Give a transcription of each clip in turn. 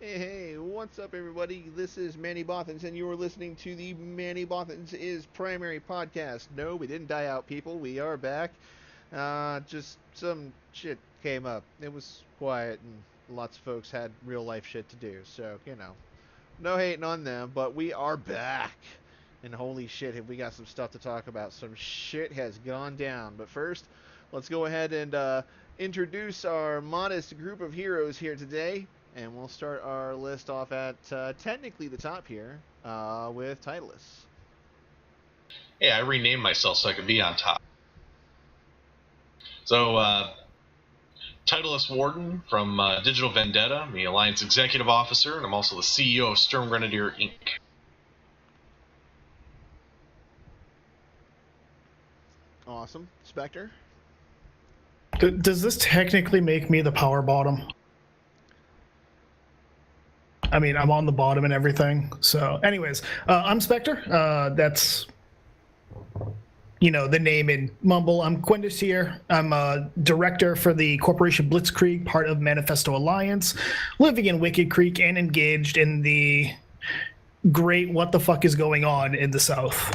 Hey, what's up, everybody? This is Manny Bothans, and you're listening to the Manny Bothans is Primary podcast. No, we didn't die out, people. We are back. Just some shit came up. It was quiet, and lots of folks had real life shit to do. So, no hating on them, but we are back. And holy shit, have we got some stuff to talk about. Some shit has gone down. But first, let's go ahead and introduce our modest group of heroes here today. And we'll start our list off at technically the top here with Titleist. Hey, I renamed myself so I could be on top. So, Titleist Warden from Digital Vendetta. I'm the Alliance Executive Officer, and I'm also the CEO of Sturm Grenadier Inc. Awesome. Spectre. Does this technically make me the power bottom? I mean, I'm on the bottom and everything. So, anyways, I'm Spectre. That's, the name in Mumble. I'm Quindus here. I'm a director for the Corporation Blitzkrieg, part of Manifesto Alliance, living in Wicked Creek and engaged in the great what the fuck is going on in the South.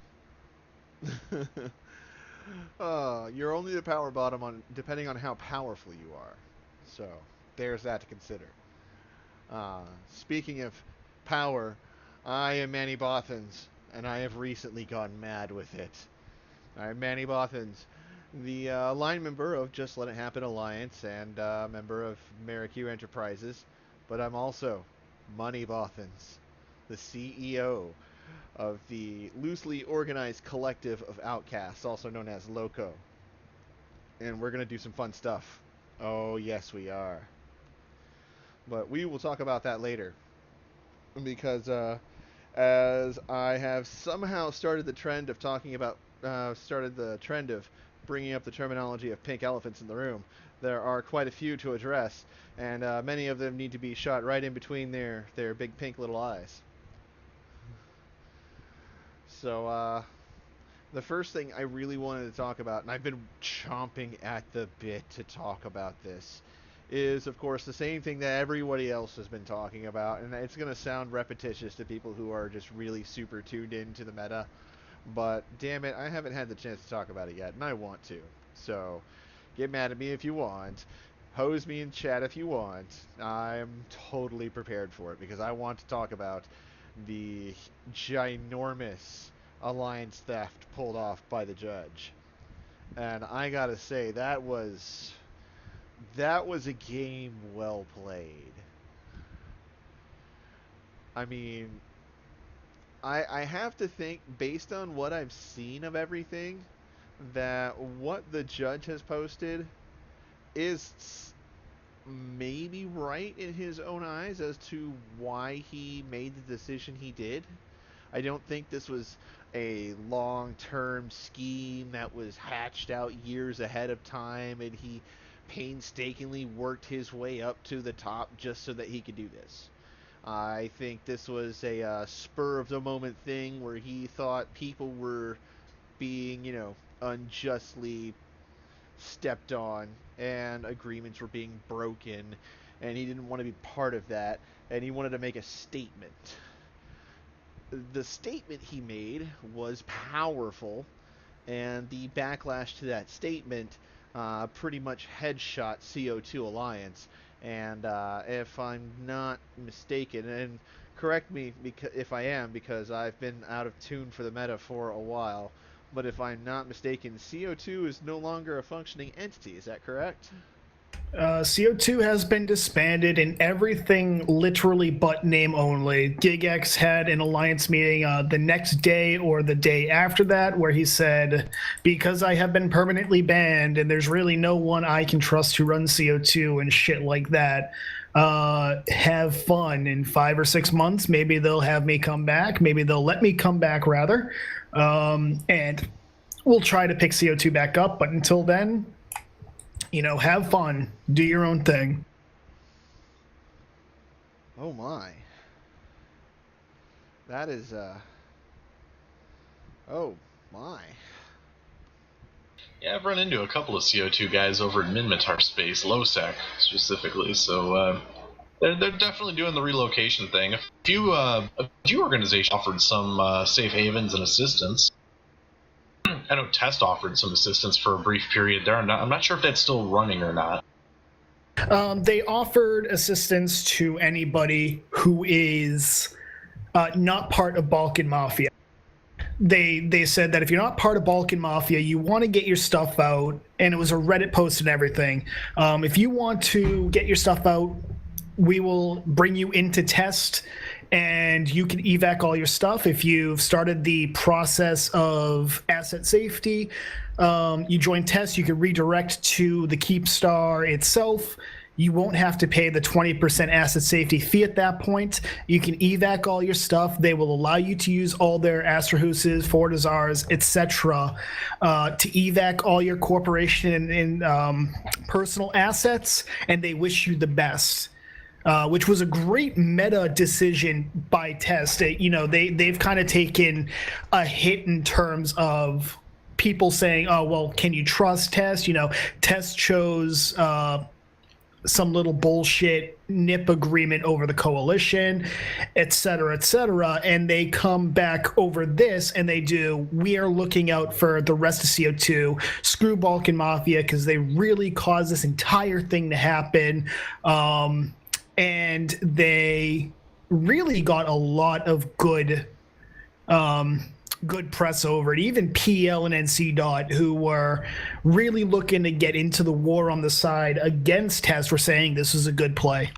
You're only the power bottom on depending on how powerful you are. So there's that to consider. Speaking of power, I am Manny Bothans, and I have recently gone mad with it. I'm Manny Bothans, the line member of Just Let It Happen Alliance and member of Merrick Enterprises, but I'm also Manny Bothans, the CEO of the loosely organized collective of outcasts, also known as LOCO. And we're going to do some fun stuff. Oh, yes, we are. But we will talk about that later. Because as I have somehow started the trend of bringing up the terminology of pink elephants in the room, there are quite a few to address, and many of them need to be shot right in between their big pink little eyes. So, the first thing I really wanted to talk about, and I've been chomping at the bit to talk about this, is of course the same thing that everybody else has been talking about, and it's going to sound repetitious to people who are just really super tuned into the meta, but damn it, I haven't had the chance to talk about it yet, and I want to. So, get mad at me if you want. Hose me in chat if you want. I'm totally prepared for it because I want to talk about the ginormous alliance theft pulled off by the judge. And I gotta say, that was a game well played. I mean, I have to think, based on what I've seen of everything, that what the judge has posted is maybe right in his own eyes as to why he made the decision he did. I don't think this was a long-term scheme that was hatched out years ahead of time and he painstakingly worked his way up to the top just so that he could do this. I think this was a spur of the moment thing where he thought people were being, unjustly stepped on and agreements were being broken, and he didn't want to be part of that, and he wanted to make a statement. The statement he made was powerful, and the backlash to that statement pretty much headshot CO2 Alliance. And if I'm not mistaken, and correct me if I am, because I've been out of tune for the meta for a while, but if I'm not mistaken, CO2 is no longer a functioning entity. Is that correct? CO2 has been disbanded and everything literally but name only. GigX had an alliance meeting the next day or the day after that where he said, because I have been permanently banned and there's really no one I can trust to run CO2 and shit like that, have fun in 5 or 6 months. Maybe they'll have me come back. Maybe they'll let me come back, rather. And we'll try to pick CO2 back up. But until then, have fun, do your own thing. Oh my. That is, oh my. Yeah, I've run into a couple of CO2 guys over in Minmatar space, Losec specifically, so They're definitely doing the relocation thing. A few organizations offered some safe havens and assistance. I know Test offered some assistance for a brief period there. I'm not sure if that's still running or not. They offered assistance to anybody who is not part of Balkan Mafia. They said that if you're not part of Balkan Mafia, you want to get your stuff out, and it was a Reddit post and everything. If you want to get your stuff out, we will bring you into Test, and you can evac all your stuff. If you've started the process of asset safety, you join Test, you can redirect to the Keepstar itself. You won't have to pay the 20% asset safety fee at that point. You can evac all your stuff. They will allow you to use all their Astrahuses, Fortizars, etc. To evac all your corporation and personal assets, and they wish you the best. Which was a great meta decision by Test. They've kind of taken a hit in terms of people saying, "Oh, well, can you trust Test?" Test chose some little bullshit NIP agreement over the coalition, et cetera, and they come back over this and they do, we are looking out for the rest of CO2, screw Balkan Mafia, because they really caused this entire thing to happen, and they really got a lot of good press over it. Even PL and NC Dot, who were really looking to get into the war on the side against Test, were saying this is a good play.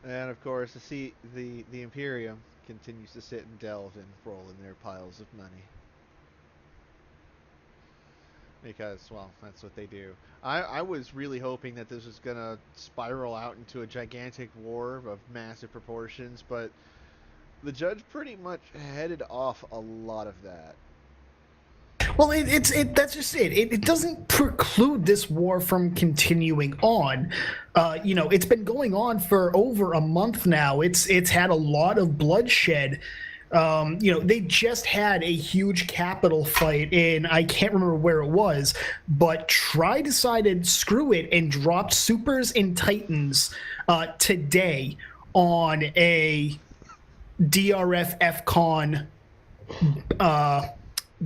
And of course, the Imperium continues to sit and delve and roll in their piles of money. Because, well, that's what they do. I was really hoping that this was going to spiral out into a gigantic war of massive proportions, but the judge pretty much headed off a lot of that. Well, that's just it. It doesn't preclude this war from continuing on. It's been going on for over a month now. It's had a lot of bloodshed. They just had a huge capital fight in, I can't remember where it was, but Tri decided screw it and dropped Supers and Titans today on a DRF FCON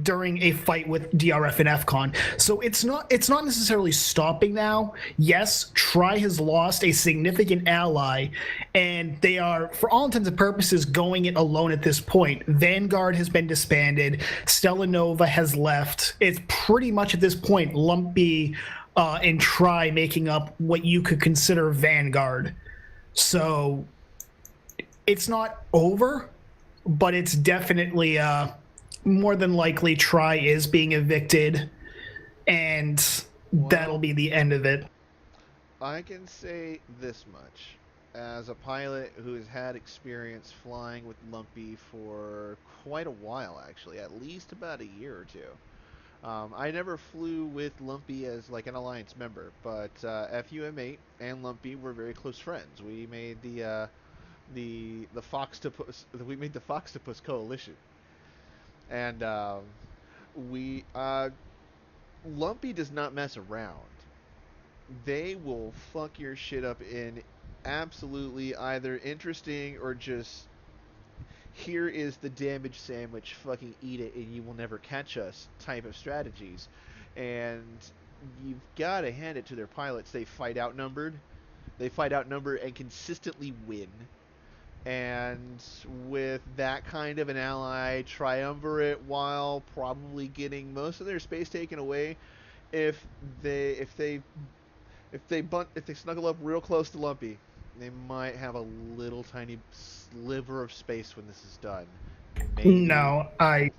during a fight with DRF and FCON. So it's not necessarily stopping now. Yes, Tri has lost a significant ally, and they are, for all intents and purposes, going it alone at this point. Vanguard has been disbanded. Stella Nova has left. It's pretty much at this point Lumpy and Tri making up what you could consider Vanguard. So it's not over, but it's definitely more than likely Tri is being evicted, and that'll be the end of it. I can say this much. As a pilot who has had experience flying with Lumpy for quite a while, actually, at least about a year or two. I never flew with Lumpy as like an alliance member, but FUM8 and Lumpy were very close friends. We made the Foxtopus coalition. And Lumpy does not mess around. They will fuck your shit up in absolutely either interesting or just, here is the damage sandwich, fucking eat it and you will never catch us type of strategies. And you've got to hand it to their pilots. They fight outnumbered and consistently win. And with that kind of an ally triumvirate, while probably getting most of their space taken away, if they snuggle up real close to Lumpy, they might have a little tiny sliver of space when this is done. Maybe, no, I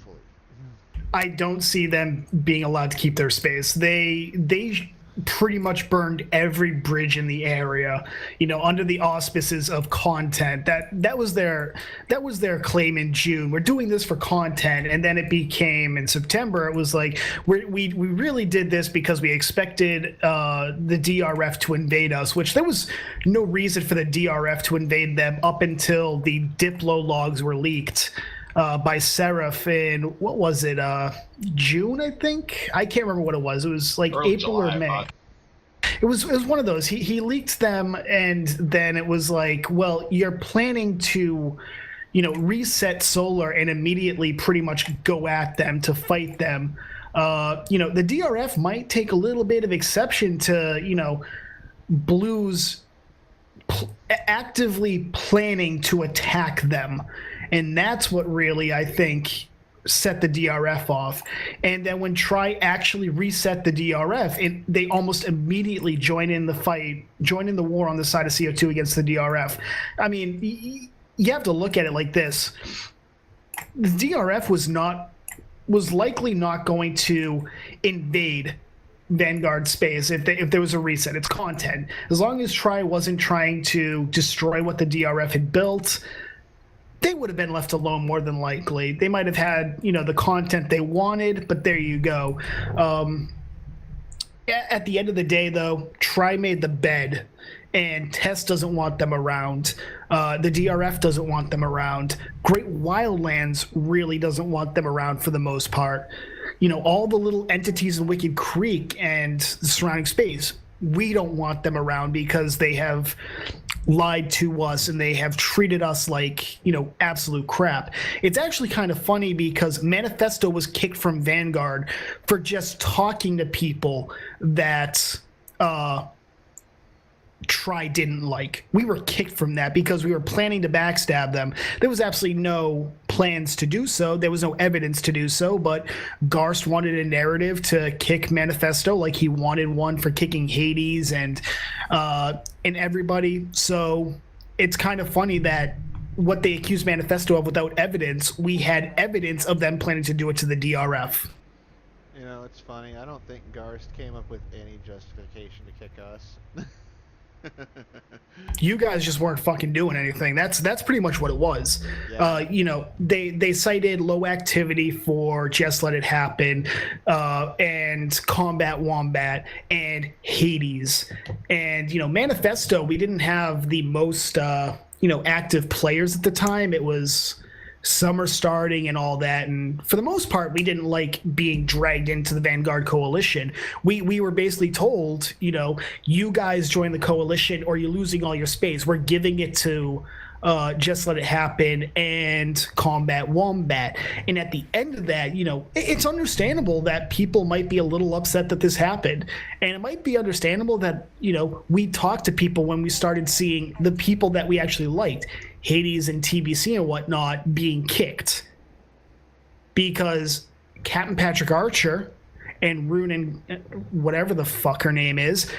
don't see them being allowed to keep their space. They pretty much burned every bridge in the area, under the auspices of content. That was their claim in June. We're doing this for content, and then it became in September. It was like we really did this because we expected the DRF to invade us, which there was no reason for the DRF to invade them up until the Diplo logs were leaked by Seraph in, what was it, June, I think? I can't remember what it was. It was like Early April July, or May. it was one of those. He leaked them, and then it was like, well, you're planning to, reset Solar and immediately pretty much go at them to fight them. The DRF might take a little bit of exception to, Blue's actively planning to attack them. And that's what really, I think, set the DRF off. And then when Tri actually reset the DRF, they almost immediately join in the fight, join in the war on the side of CO2 against the DRF. I mean, you have to look at it like this. The DRF was likely not going to invade Vanguard space if there was a reset. It's content. As long as Tri wasn't trying to destroy what the DRF had built, they would have been left alone more than likely. They might have had, the content they wanted, but there you go. At the end of the day, though, Tri made the bed, and Test doesn't want them around. The DRF doesn't want them around. Great Wildlands really doesn't want them around for the most part. All the little entities in Wicked Creek and the surrounding space, we don't want them around because they have lied to us and they have treated us like, absolute crap. It's actually kind of funny because Manifesto was kicked from Vanguard for just talking to people that Tri didn't like. We were kicked from that because we were planning to backstab them. There was absolutely no plans to do so. There was no evidence to do so, but Garst wanted a narrative to kick Manifesto like he wanted one for kicking Hades and everybody. So it's kind of funny that what they accused Manifesto of without evidence, we had evidence of them planning to do it to the DRF. It's funny. I don't think Garst came up with any justification to kick us. You guys just weren't fucking doing anything. That's pretty much what it was. Yeah. They cited low activity for Just Let It Happen, and Combat Wombat and Hades, and Manifesto. We didn't have the most active players at the time. It was summer starting and all that, and for the most part we didn't like being dragged into the Vanguard coalition. We were basically told, you guys join the coalition or you're losing all your space. We're giving it to Just Let It Happen and Combat Wombat. And at the end of that, it's understandable that people might be a little upset that this happened, and it might be understandable that we talked to people when we started seeing the people that we actually liked, Hades and TBC and whatnot, being kicked because Captain Patrick Archer and Rune and whatever the fuck her name is,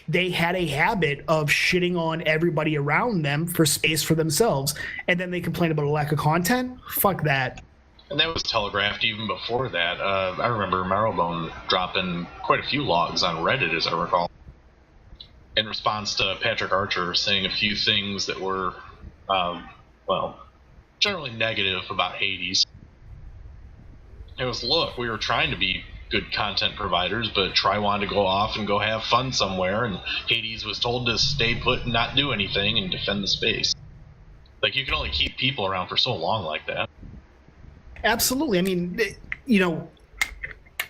they had a habit of shitting on everybody around them for space for themselves, and then they complain about a lack of content. Fuck that. And that was telegraphed even before that. I remember Marrowbone dropping quite a few logs on Reddit, as I recall, in response to Patrick Archer saying a few things that were generally negative about Hades. It was, look, we were trying to be good content providers, but Tri wanted to go off and go have fun somewhere, and Hades was told to stay put and not do anything and defend the space. Like, you can only keep people around for so long like that. Absolutely. I mean,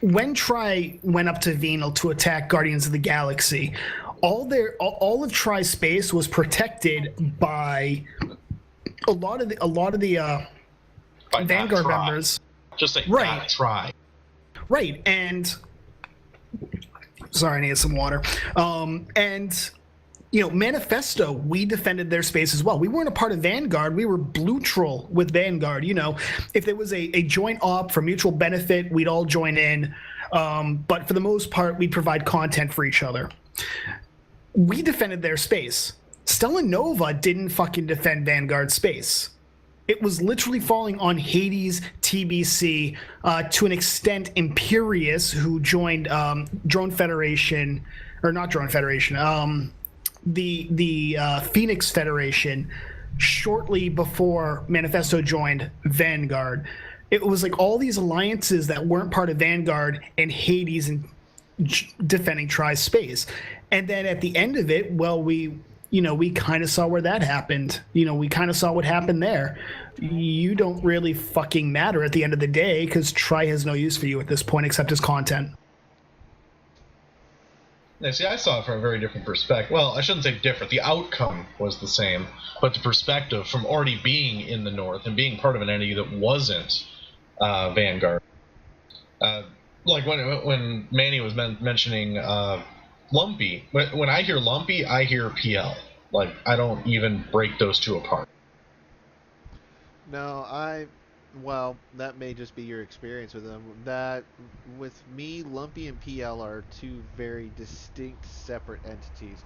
when Tri went up to Venal to attack Guardians of the Galaxy, all of Tri's space was protected by a lot of the Vanguard members. Just say, right. Not Tri. Right, and sorry, I need some water. Manifesto, we defended their space as well. We weren't a part of Vanguard. We were neutral with Vanguard. If there was a joint op for mutual benefit, we'd all join in. But for the most part, we'd provide content for each other. We defended their space. Stella Nova didn't fucking defend Vanguard space. It was literally falling on Hades, TBC, to an extent Imperius, who joined Drone Federation, or not Drone Federation, the Phoenix Federation, shortly before Manifesto joined Vanguard. It was like all these alliances that weren't part of Vanguard and Hades and defending Tri's space. And then at the end of it, well, we kind of saw where that happened. We kind of saw what happened there. You don't really fucking matter at the end of the day because Tri has no use for you at this point except as content. Now, see, I saw it from a very different perspective. Well, I shouldn't say different. The outcome was the same, but the perspective from already being in the North and being part of an entity that wasn't Vanguard. Uh, like when Manny was mentioning Lumpy, when I hear Lumpy, I hear PL. Like, I don't even break those two apart. No, well, that may just be your experience with them. That, with me, Lumpy and PL are two very distinct, separate entities.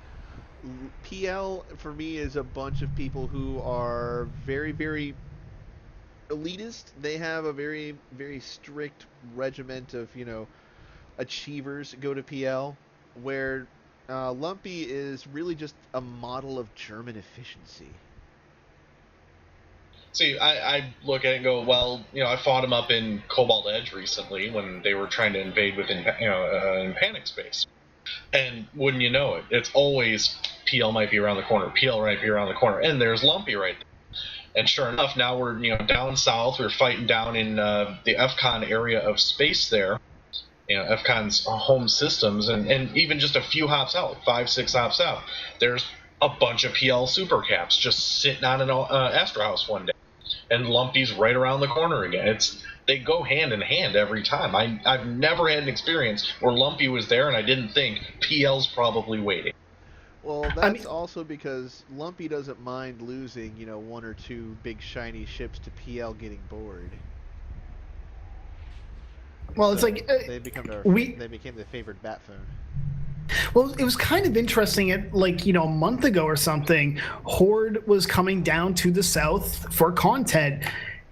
PL, for me, is a bunch of people who are very, very elitist. They have a very, very strict regiment of, achievers go to PL, where Lumpy is really just a model of German efficiency. See, I look at it and go, well, I fought him up in Cobalt Edge recently when they were trying to invade within, in Panic Space. And wouldn't you know it, it's always PL might be around the corner, PL might be around the corner, and there's Lumpy right there. And sure enough, now we're down south. We're fighting down in the FCON area of space there. FCON's home systems, and even just a few hops out, like 5-6 hops out, there's a bunch of PL supercaps just sitting on an Astro House one day, and Lumpy's right around the corner again. They go hand in hand every time. I've never had an experience where Lumpy was there and I didn't think PL's probably waiting. Well, that's also because Lumpy doesn't mind losing, one or two big shiny ships to PL getting bored. Well, it's like they became the favored bat phone. Well, it was kind of interesting. A month ago or something, Horde was coming down to the south for content,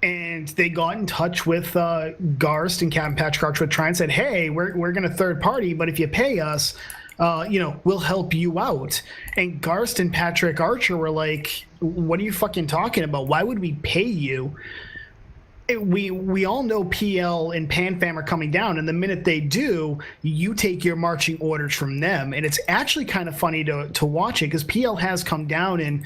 and they got in touch with Garst and Captain Patrick Archer with Try and said, "Hey, we're going to third party, but if you pay us, we'll help you out." And Garst and Patrick Archer were like, "What are you fucking talking about? Why would we pay you?" We all know PL and PanFam are coming down, and the minute they do, you take your marching orders from them. And it's actually kind of funny to watch it, because PL has come down and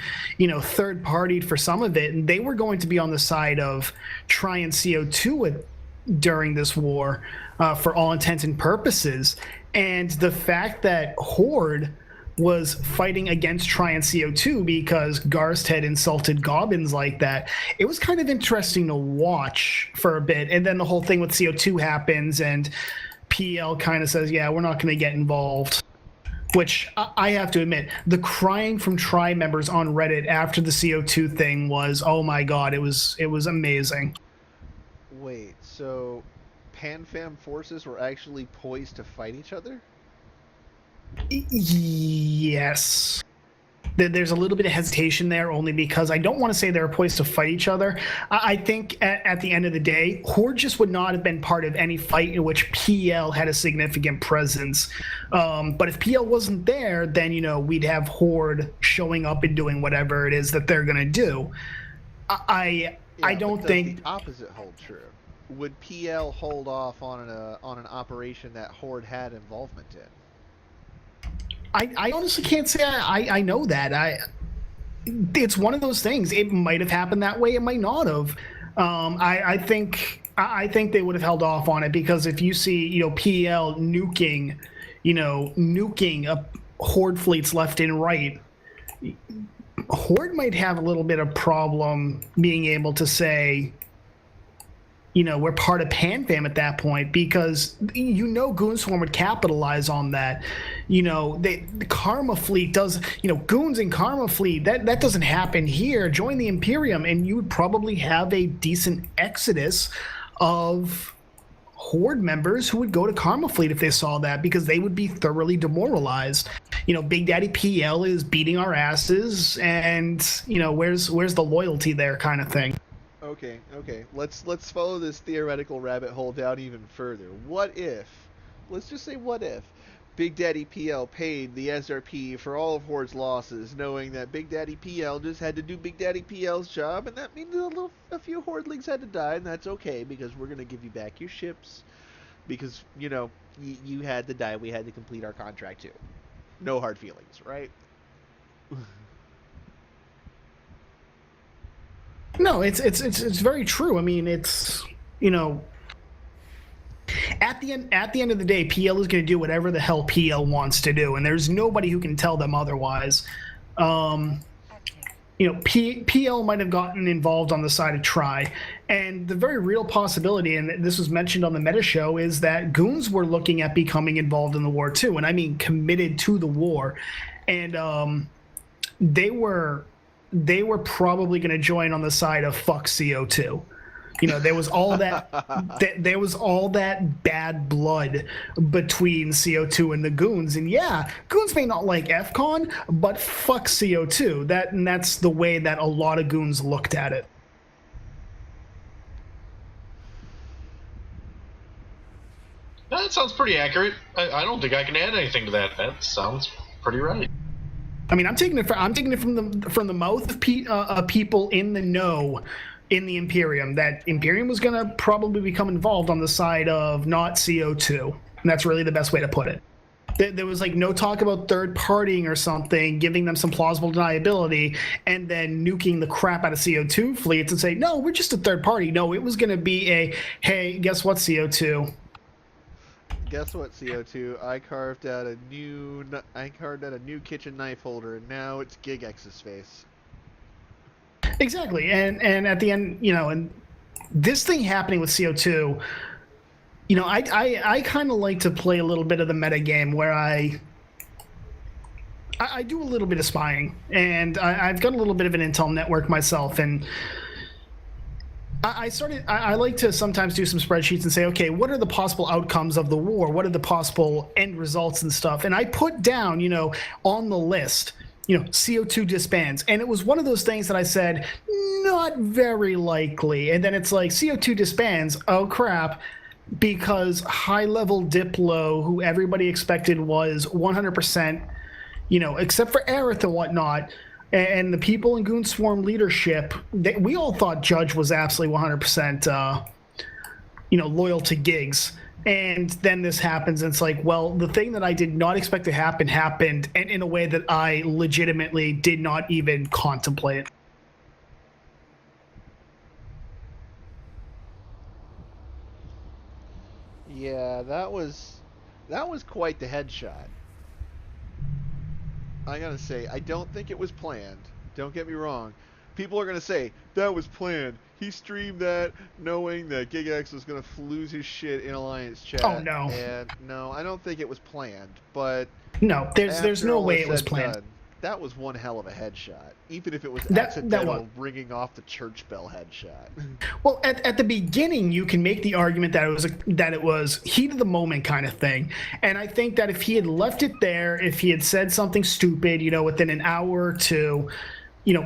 third partied for some of it, and they were going to be on the side of Try and CO2 during this war for all intents and purposes. And the fact that Horde was fighting against Try and CO2 because Garst had insulted Gobbins like that, it was kind of interesting to watch for a bit. And then the whole thing with CO2 happens, and PL kind of says, yeah, we're not going to get involved. Which I have to admit, the crying from Try members on Reddit after the CO2 thing was, oh my god, it was amazing. Wait, so PanFam forces were actually poised to fight each other? Yes. There's a little bit of hesitation there, only because I don't want to say they're poised to fight each other. I think at the end of the day, Horde just would not have been part of any fight in which PL had a significant presence. But if PL wasn't there, then we'd have Horde showing up and doing whatever it is that they're going to do. I don't think the opposite hold true. Would PL hold off on an operation that Horde had involvement in? I honestly can't say I know that. It's one of those things. It might have happened that way. It might not have. I think they would have held off on it, because if you see PL nuking Horde fleets left and right, Horde might have a little bit of problem being able to say, we're part of PanFam at that point, because Goonswarm would capitalize on that. The Karma Fleet does, Goons and Karma Fleet, that doesn't happen here. Join the Imperium, and you would probably have a decent exodus of Horde members who would go to Karma Fleet if they saw that, because they would be thoroughly demoralized. Big Daddy PL is beating our asses, and where's the loyalty there, kind of thing. Okay. Let's follow this theoretical rabbit hole down even further. Let's just say what if Big Daddy PL paid the SRP for all of Horde's losses, knowing that Big Daddy PL just had to do Big Daddy PL's job, and that means a few Hordlings had to die, and that's okay, because we're going to give you back your ships, because, you had to die, we had to complete our contract too. No hard feelings, right? No, it's very true. I mean, it's at the end of the day, PL is going to do whatever the hell PL wants to do, and there's nobody who can tell them otherwise. PL might have gotten involved on the side of Try, and the very real possibility, and this was mentioned on the Meta Show, is that Goons were looking at becoming involved in the war too, and I mean committed to the war, and they were probably going to join on the side of fuck CO2. There was all that bad blood between CO2 and the Goons, and yeah, Goons may not like FCON, but fuck CO2. That's the way that a lot of Goons looked at it. That sounds pretty accurate. I don't think I can add anything to that. That sounds pretty right. I mean, I'm taking it from the mouth of people in the know in the Imperium, that Imperium was going to probably become involved on the side of not CO2. And that's really the best way to put it. There was like no talk about third partying or something, giving them some plausible deniability, and then nuking the crap out of CO2 fleets and say, no, we're just a third party. No, it was going to be a, hey, guess what, CO2? Guess what, CO2? I carved out a new kitchen knife holder, and now it's GigX's face. Exactly, and at the end, and this thing happening with CO2, I kind of like to play a little bit of the meta game where I do a little bit of spying, and I've got a little bit of an intel network myself, and I like to sometimes do some spreadsheets and say, okay, what are the possible outcomes of the war? What are the possible end results and stuff? And I put down, on the list, CO2 disbands. And it was one of those things that I said, not very likely. And then it's like, CO2 disbands, oh crap, because high-level Diplo, who everybody expected was 100%, except for Aerith and whatnot, and the people in Goon Swarm leadership, we all thought Judge was absolutely 100%, loyal to Gigs. And then this happens, and it's like, well, the thing that I did not expect to happen happened, and in a way that I legitimately did not even contemplate. Yeah, that was quite the headshot. I gotta say, I don't think it was planned. Don't get me wrong. People are gonna say that was planned. He streamed that knowing that GigX was gonna lose his shit in Alliance chat. Oh no! And no, I don't think it was planned. But no, there's no way it was planned. Done, that was one hell of a headshot, even if it was accidental ringing off the church bell headshot. Well, at the beginning, you can make the argument that it was heat of the moment kind of thing, and I think that if he had left it there, if he had said something stupid, within an hour or two,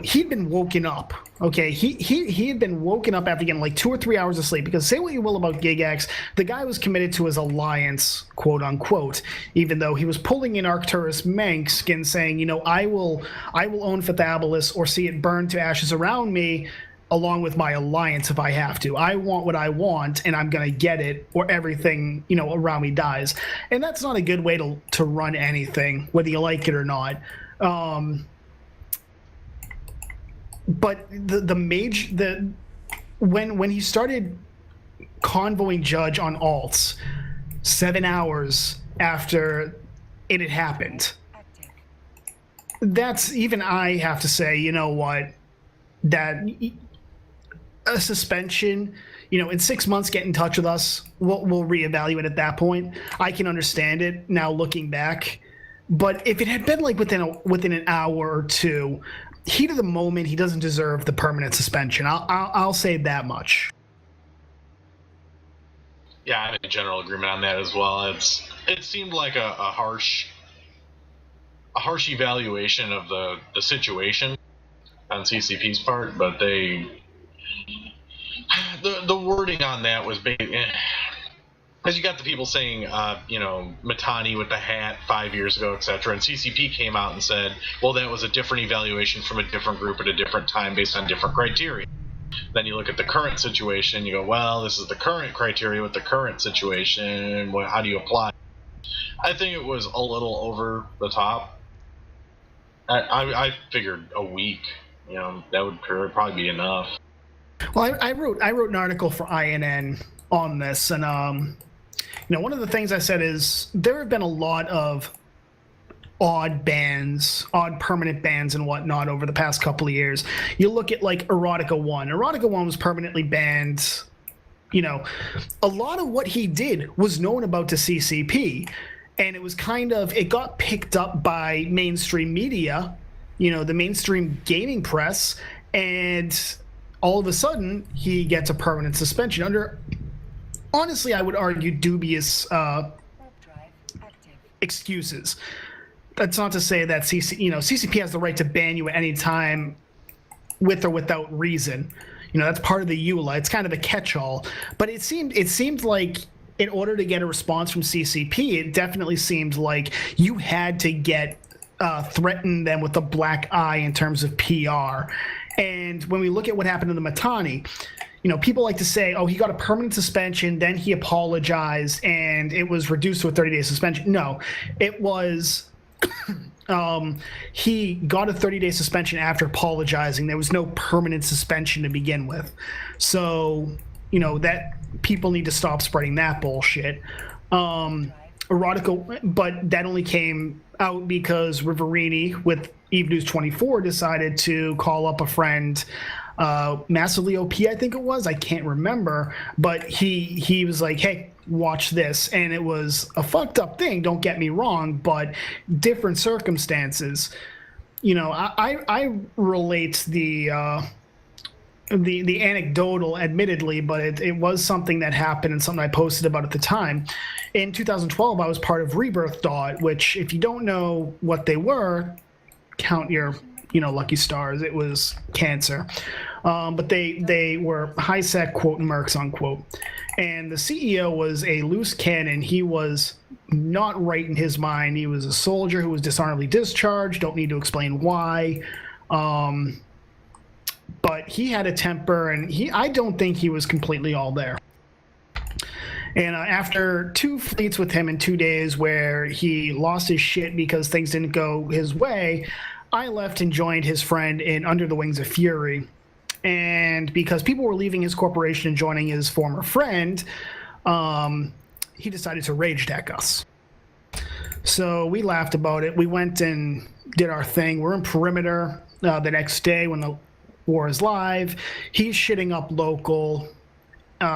he'd been woken up. Okay, he had been woken up after getting like 2 or 3 hours of sleep. Because say what you will about GigX, the guy was committed to his alliance, quote unquote. Even though he was pulling in Arcturus Mansk and saying, I will own Fathabolus or see it burn to ashes around me, along with my alliance if I have to. I want what I want, and I'm gonna get it, or everything around me dies. And that's not a good way to run anything, whether you like it or not. But when he started convoying Judge on alts 7 hours after it had happened, that's, even I have to say, that a suspension, in 6 months, get in touch with us, we'll reevaluate at that point. I can understand it now looking back, but if it had been like within an hour or two, heat of the moment, he doesn't deserve the permanent suspension. I'll say that much. Yeah, I'm in general agreement on that as well. It seemed like a harsh evaluation of the situation on CCP's part, but the wording on that was because you got the people saying, Matani with the hat 5 years ago, etc. And CCP came out and said, well, that was a different evaluation from a different group at a different time based on different criteria. Then you look at the current situation, you go, well, this is the current criteria with the current situation. How do you apply? I think it was a little over the top. I figured a week, that would probably be enough. Well, I wrote an article for INN on this, and one of the things I said is there have been a lot of odd permanent bans and whatnot over the past couple of years. You look at like Erotica 1. Erotica 1 was permanently banned. A lot of what he did was known about to CCP, and it got picked up by mainstream media, the mainstream gaming press, and all of a sudden he gets a permanent suspension under, honestly, I would argue, dubious excuses. That's not to say that CCP has the right to ban you at any time with or without reason. That's part of the EULA. It's kind of a catch-all. But it seemed like in order to get a response from CCP, it definitely seemed like you had to threaten them with a black eye in terms of PR. And when we look at what happened to the Matani, people like to say, oh, he got a permanent suspension, then he apologized, and it was reduced to a 30-day suspension. No, it was... he got a 30-day suspension after apologizing. There was no permanent suspension to begin with. So, that people need to stop spreading that bullshit. Erotica, but that only came out because Riverini with Eve News 24 decided to call up a friend, Massively OP, I think it was. I can't remember. But he was like, hey, watch this. And it was a fucked up thing, don't get me wrong, but different circumstances. I relate the anecdotal, admittedly, but it was something that happened and something I posted about at the time. In 2012, I was part of Rebirth Dot, which, if you don't know what they were, count your lucky stars. It was cancer. But they were high-sec, quote, mercs, unquote. And the CEO was a loose cannon. He was not right in his mind. He was a soldier who was dishonorably discharged. Don't need to explain why. But he had a temper, and I don't think he was completely all there. And after 2 fleets with him in 2 days where he lost his shit because things didn't go his way, I left and joined his friend in Under the Wings of Fury. And because people were leaving his corporation and joining his former friend, he decided to rage deck us. So we laughed about it. We went and did our thing. We're in Perimeter the next day when the war is live. He's shitting up local,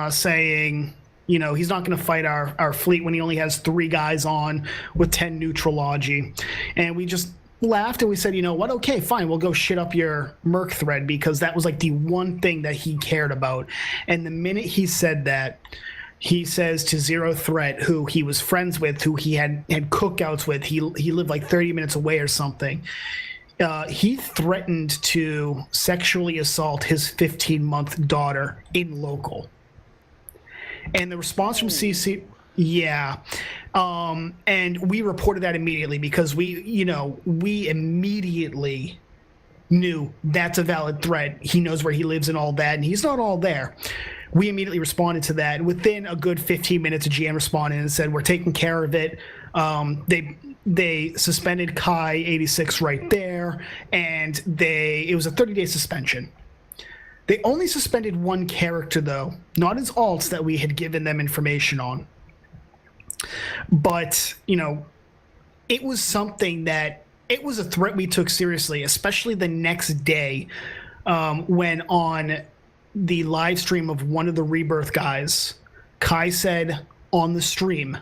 saying, he's not going to fight our fleet when he only has 3 guys on with 10 neutralogy. And we just laughed and we said, you know what? Okay, fine. We'll go shit up your Merc thread, because that was like the one thing that he cared about. And the minute he said that, he says to Zero Threat, who he was friends with, who he had cookouts with, he lived like 30 minutes away or something. He threatened to sexually assault his 15-month daughter in local. And the response from CC... Yeah. And we reported that immediately because we immediately knew that's a valid threat. He knows where he lives and all that, and he's not all there. We immediately responded to that. Within a good 15 minutes, a GM responded and said, we're taking care of it. They suspended Kai 86 right there, and it was a 30-day suspension. They only suspended one character, though, not his alts that we had given them information on. But, it was something that, it was a threat we took seriously, especially the next day when on the live stream of one of the Rebirth guys, Kai said on the stream,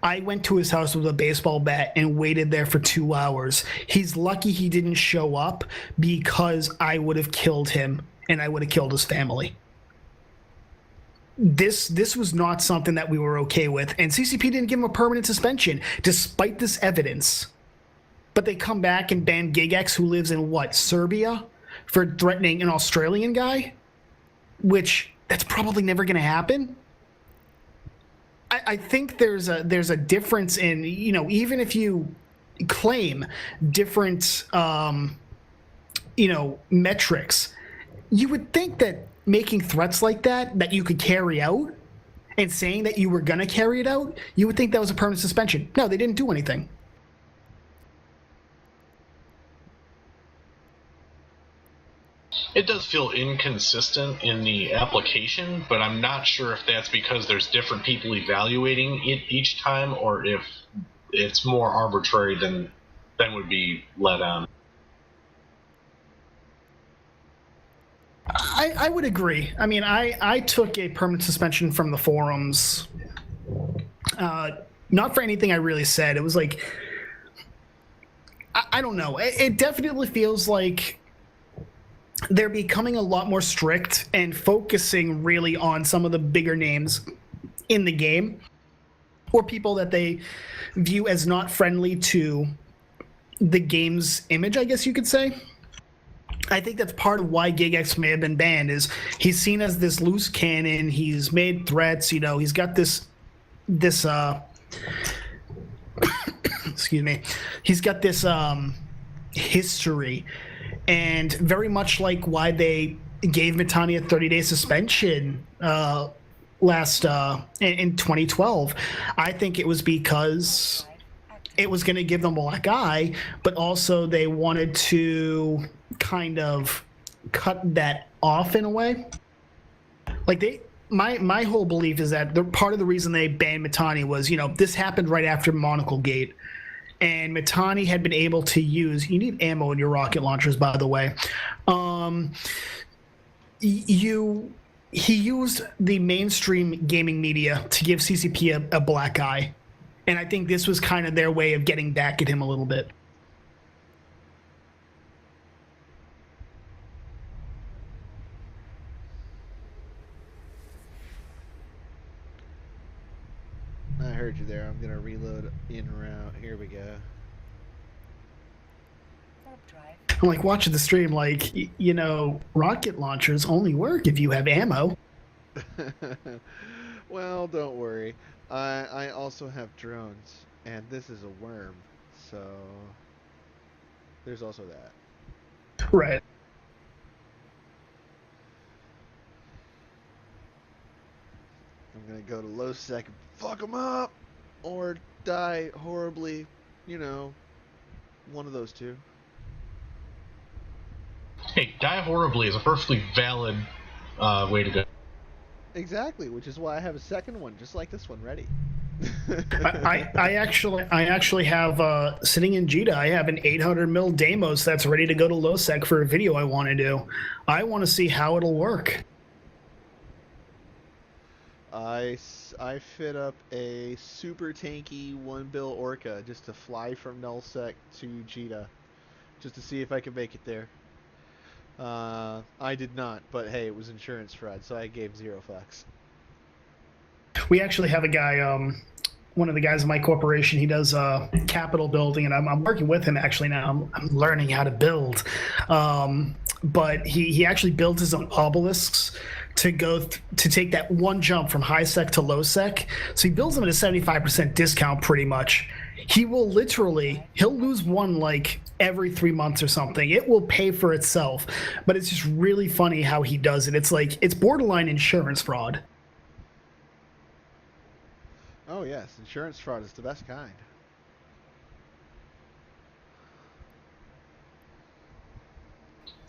I went to his house with a baseball bat and waited there for 2 hours. He's lucky he didn't show up because I would have killed him and I would have killed his family. This was not something that we were okay with, and CCP didn't give him a permanent suspension despite this evidence. But they come back and ban Gigex, who lives in Serbia, for threatening an Australian guy, which that's probably never going to happen. I think there's a difference in, even if you claim different metrics, you would think that making threats like that you could carry out, and saying that you were going to carry it out, you would think that was a permanent suspension. No, they didn't do anything. It does feel inconsistent in the application, but I'm not sure if that's because there's different people evaluating it each time, or if it's more arbitrary than would be let on. I would agree. I mean, I took a permanent suspension from the forums. Not for anything I really said. It was like, I don't know. It definitely feels like they're becoming a lot more strict and focusing really on some of the bigger names in the game, or people that they view as not friendly to the game's image, I guess you could say. I think that's part of why GigX may have been banned. Is he's seen as this loose cannon. He's made threats. You know, he's got this excuse me. He's got this history, and very much like why they gave Mitani a 30-day suspension last in 2012. I think it was because it was going to give them a black eye, but also they wanted to kind of cut that off in a way. Like my whole belief is that the part of the reason they banned Mitani was, you know, this happened right after Monocle Gate, and Mitani had been able to use. You need ammo in your rocket launchers, by the way. He used the mainstream gaming media to give CCP a black eye, and I think this was kind of their way of getting back at him a little bit. I heard you there. I'm gonna reload in route. Here we go. I'm like watching the stream, like, you know, rocket launchers only work if you have ammo. Well, don't worry. I also have drones, and this is a worm, so there's also that. Right. I'm gonna go to low sec and fuck them up, or die horribly. You know, one of those two. Hey, die horribly is a perfectly valid way to go. Exactly, which is why I have a second one, just like this one, ready. I actually have sitting in Jita. I have an 800 mil Deimos that's ready to go to low sec for a video I want to do. I want to see how it'll work. I fit up a super tanky 1 bil Orca just to fly from nullsec to Jita, just to see if I could make it there. I did not, but hey, it was insurance fraud, so I gave 0 fucks. We actually have a guy, one of the guys in my corporation, he does capital building, and I'm working with him actually now. I'm learning how to build. But he actually built his own obelisks to go to take that one jump from high sec to low sec. So he builds them at a 75% discount pretty much. He will he'll lose one like every 3 months or something. It will pay for itself. But it's just really funny how he does it. It's like, it's borderline insurance fraud. Oh yes, insurance fraud is the best kind.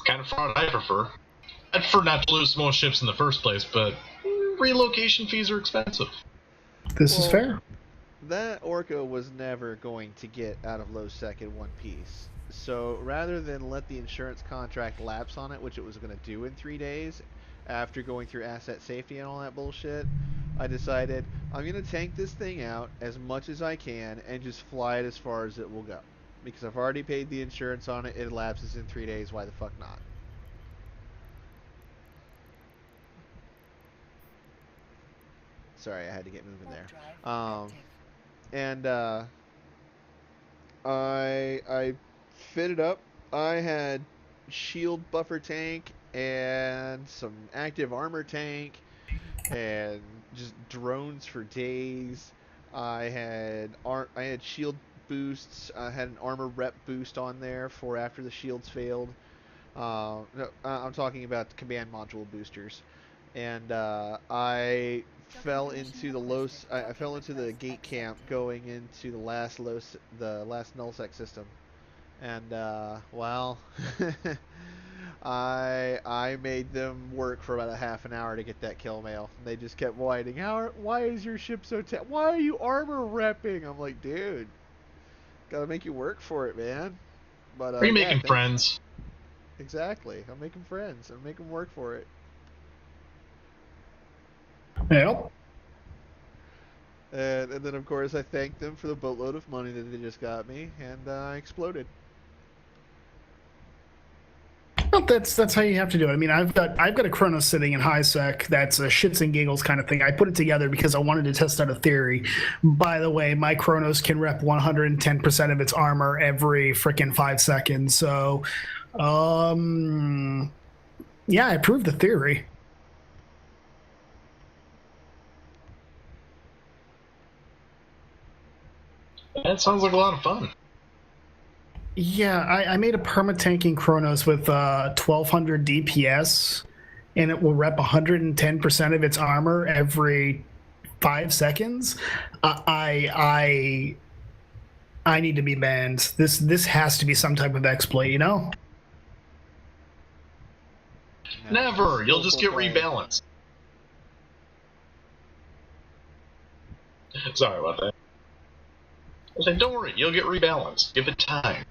Kind of fraud I prefer. I'd prefer not to lose most ships in the first place, but relocation fees are expensive. This is fair. That Orca was never going to get out of low sec in one piece. So rather than let the insurance contract lapse on it, which it was going to do in 3 days, after going through asset safety and all that bullshit, I decided I'm going to tank this thing out as much as I can and just fly it as far as it will go. Because I've already paid the insurance on it, it lapses in 3 days, why the fuck not? Sorry, I had to get moving there. And I fitted up. I had shield buffer tank and some active armor tank and just drones for days. I had shield boosts. I had an armor rep boost on there for after the shields failed. No, I'm talking about the command module boosters. And I fell into the gate camp going into the last nullsec system, and well, I made them work for about a half an hour to get that kill mail. They just kept whining. Why is your ship so why are you armor repping? I'm like, dude, gotta make you work for it, man. But Are you yeah, making thanks. friends? Exactly. I'm making friends. I'm making work for it. Yep. And then of course I thanked them for the boatload of money that they just got me, and I exploded. Well, that's how you have to do it. I mean, I've got a Chronos sitting in high sec. That's a shits and giggles kind of thing. I put it together because I wanted to test out a theory. By the way, my Chronos can rep 110% of its armor every freaking 5 seconds. So, yeah, I proved the theory. That sounds like a lot of fun. Yeah, I made a permatanking Chronos with 1200 DPS, and it will rep 110% of its armor every 5 seconds. I need to be banned. This has to be some type of exploit, you know? Never. You'll just get rebalanced. Sorry about that. I said, don't worry, you'll get rebalanced. Give it time.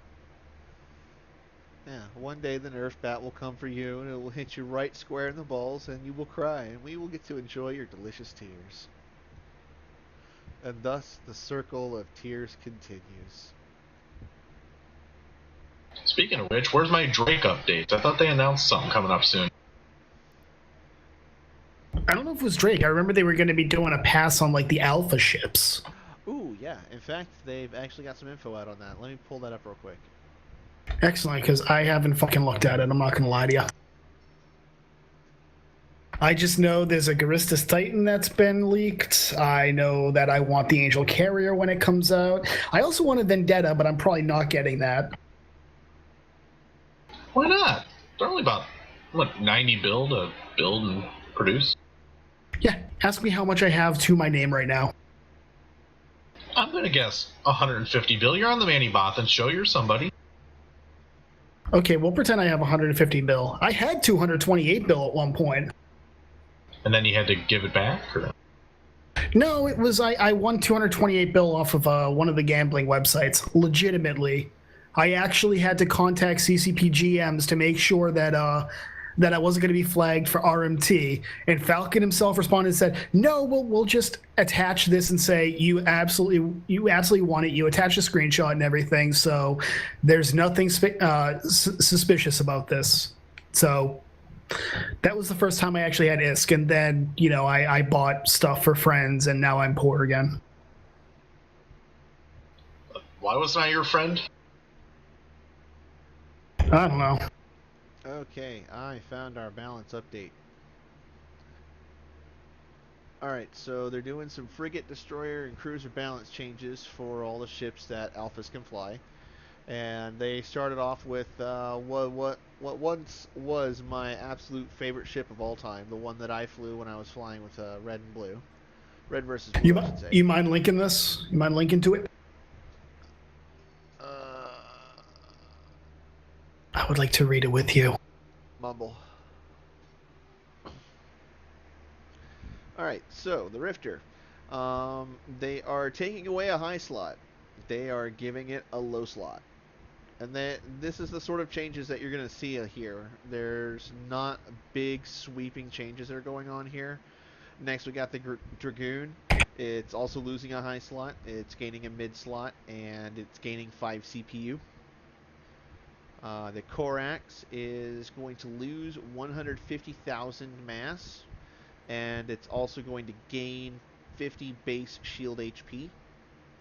Yeah, one day the Nerf bat will come for you, and it will hit you right square in the balls, and you will cry, and we will get to enjoy your delicious tears. And thus the circle of tears continues. Speaking of which, where's my Drake update? I thought they announced something coming up soon. I don't know if it was Drake. I remember they were going to be doing a pass on like the alpha ships. Ooh, yeah. In fact, they've actually got some info out on that. Let me pull that up real quick. Excellent, because I haven't fucking looked at it. I'm not going to lie to you. I just know there's a Garistus Titan that's been leaked. I know that I want the Angel Carrier when it comes out. I also want a Vendetta, but I'm probably not getting that. Why not? They're only about, 90 bill to build and produce? Yeah, ask me how much I have to my name right now. I'm gonna guess 150 bill. You're on the Manny Bothans show. You're somebody. Okay, we'll pretend I have 150 bill. I had 228 bill at one point. And then you had to give it back? Or? No, it was I won 228 bill off of one of the gambling websites. Legitimately. I actually had to contact CCP GMs to make sure that that I wasn't going to be flagged for RMT. And Falcon himself responded and said, "No, we'll just attach this and say you absolutely want it. You attach a screenshot and everything, so there's nothing suspicious about this." So that was the first time I actually had ISK, and then I bought stuff for friends, and now I'm poor again. Why wasn't I your friend? I don't know. Okay, I found our balance update. Alright, so they're doing some frigate, destroyer, and cruiser balance changes for all the ships that alphas can fly. And they started off with what once was my absolute favorite ship of all time, the one that I flew when I was flying with red and blue. Red versus blue, I should say. You mind linking this? You mind linking to it? I would like to read it with you. Mumble. Alright, so the Rifter. They are taking away a high slot. They are giving it a low slot. And this is the sort of changes that you're going to see here. There's not big sweeping changes that are going on here. Next we got the Dragoon. It's also losing a high slot. It's gaining a mid slot, and it's gaining 5 CPU. The Corax is going to lose 150,000 mass, and it's also going to gain 50 base shield HP.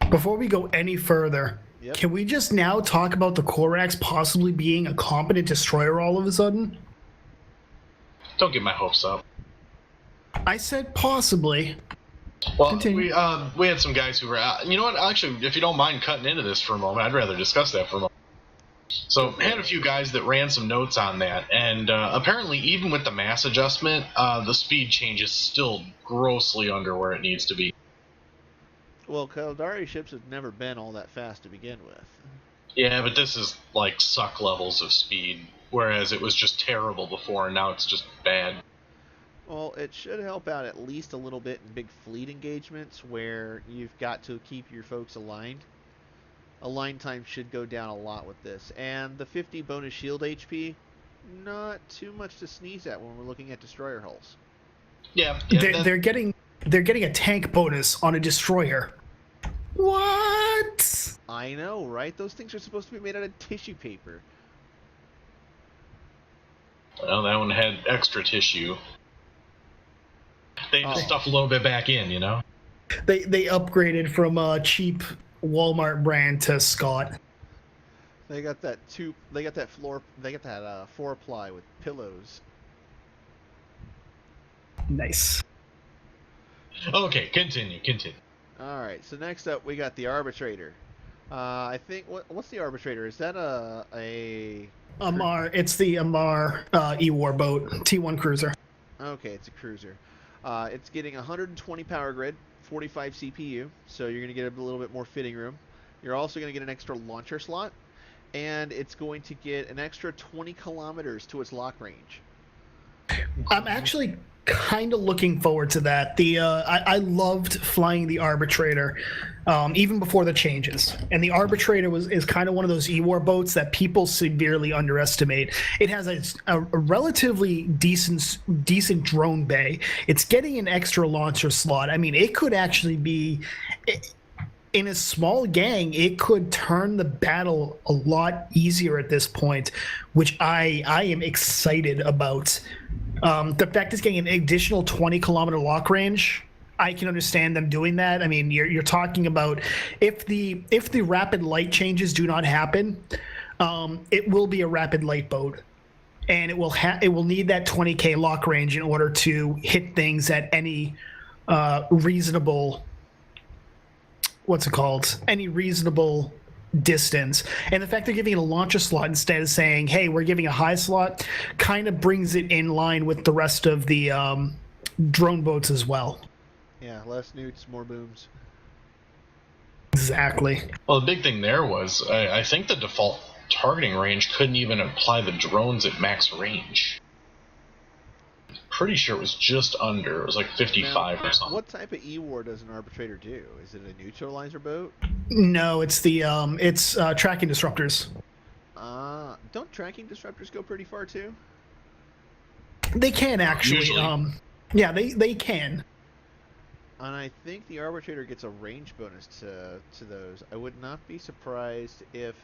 Before we go any further, Yep. Can we just now talk about the Corax possibly being a competent destroyer all of a sudden? Don't get my hopes up. I said possibly. Well, Continue. we had some guys who were... you know what? Actually, if you don't mind cutting into this for a moment, I'd rather discuss that for a moment. So, I had a few guys that ran some notes on that, and apparently even with the mass adjustment, the speed change is still grossly under where it needs to be. Well, Caldari ships have never been all that fast to begin with. Yeah, but this is like suck levels of speed, whereas it was just terrible before, and now it's just bad. Well, it should help out at least a little bit in big fleet engagements where you've got to keep your folks aligned. Align time should go down a lot with this. And the 50 bonus shield HP, not too much to sneeze at when we're looking at destroyer hulls. Yeah, They're getting a tank bonus on a destroyer. What? I know, right? Those things are supposed to be made out of tissue paper. well, that one had extra tissue. They just stuff a little bit back in, you know. They upgraded from a cheap Walmart brand to Scott. They got that They got that floor. They got that 4-ply with pillows. Nice. Okay, continue. All right. So next up, we got the arbitrator. I think what's the arbitrator? Is that a Amar? It's the Amar E-War boat, T1 cruiser. Okay, it's a cruiser. It's getting 120 power grid, 45 CPU, so you're going to get a little bit more fitting room. You're also going to get an extra launcher slot, and it's going to get an extra 20 kilometers to its lock range. I'm actually kind of looking forward to that. I loved flying the Arbitrator, even before the changes. And the Arbitrator is kind of one of those E-War boats that people severely underestimate. It has a relatively decent drone bay. It's getting an extra launcher slot. I mean, it could actually be. In a small gang, it could turn the battle a lot easier at this point, which I am excited about. The fact it's getting an additional 20-kilometer lock range, I can understand them doing that. I mean, you're talking about if the rapid light changes do not happen, it will be a rapid light boat, and it will need that 20K lock range in order to hit things at any reasonable. What's it called? Any reasonable distance. And the fact they're giving it a launcher slot instead of saying, hey, we're giving a high slot, kind of brings it in line with the rest of the drone boats as well. Yeah, less newts, more booms. Exactly. Well, the big thing there was I think the default targeting range couldn't even apply the drones at max range. Pretty sure it was just under. It was like 55 or something. What type of E-War does an arbitrator do? Is it a neutralizer boat? No, it's the tracking disruptors. Don't tracking disruptors go pretty far too? They can actually. Usually. Yeah, they can. And I think the arbitrator gets a range bonus to those. I would not be surprised if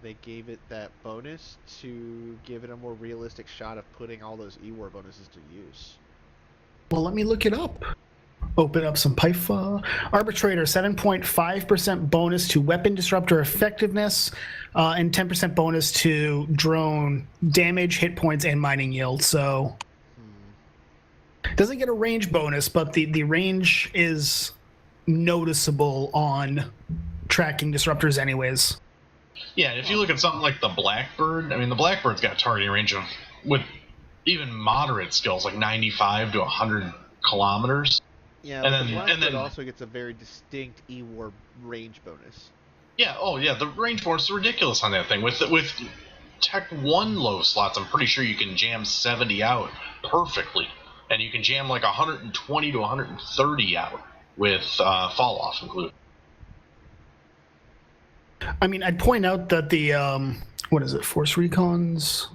they gave it that bonus to give it a more realistic shot of putting all those E-War bonuses to use. Well, let me look it up. Open up some PIFA. Arbitrator, 7.5% bonus to weapon disruptor effectiveness, and 10% bonus to drone damage, hit points, and mining yield. So doesn't get a range bonus, but the range is noticeable on tracking disruptors anyways. Yeah, if you look at something like the Blackbird, I mean, the Blackbird's got a targeting range of, with even moderate skills, like 95 to 100 kilometers. Yeah, but the Blackbird also gets a very distinct E-War range bonus. Yeah, the range bonus is ridiculous on that thing. With Tech 1 low slots, I'm pretty sure you can jam 70 out perfectly. And you can jam like 120 to 130 out with fall off included. I mean, I'd point out that the what is it, Force Recons?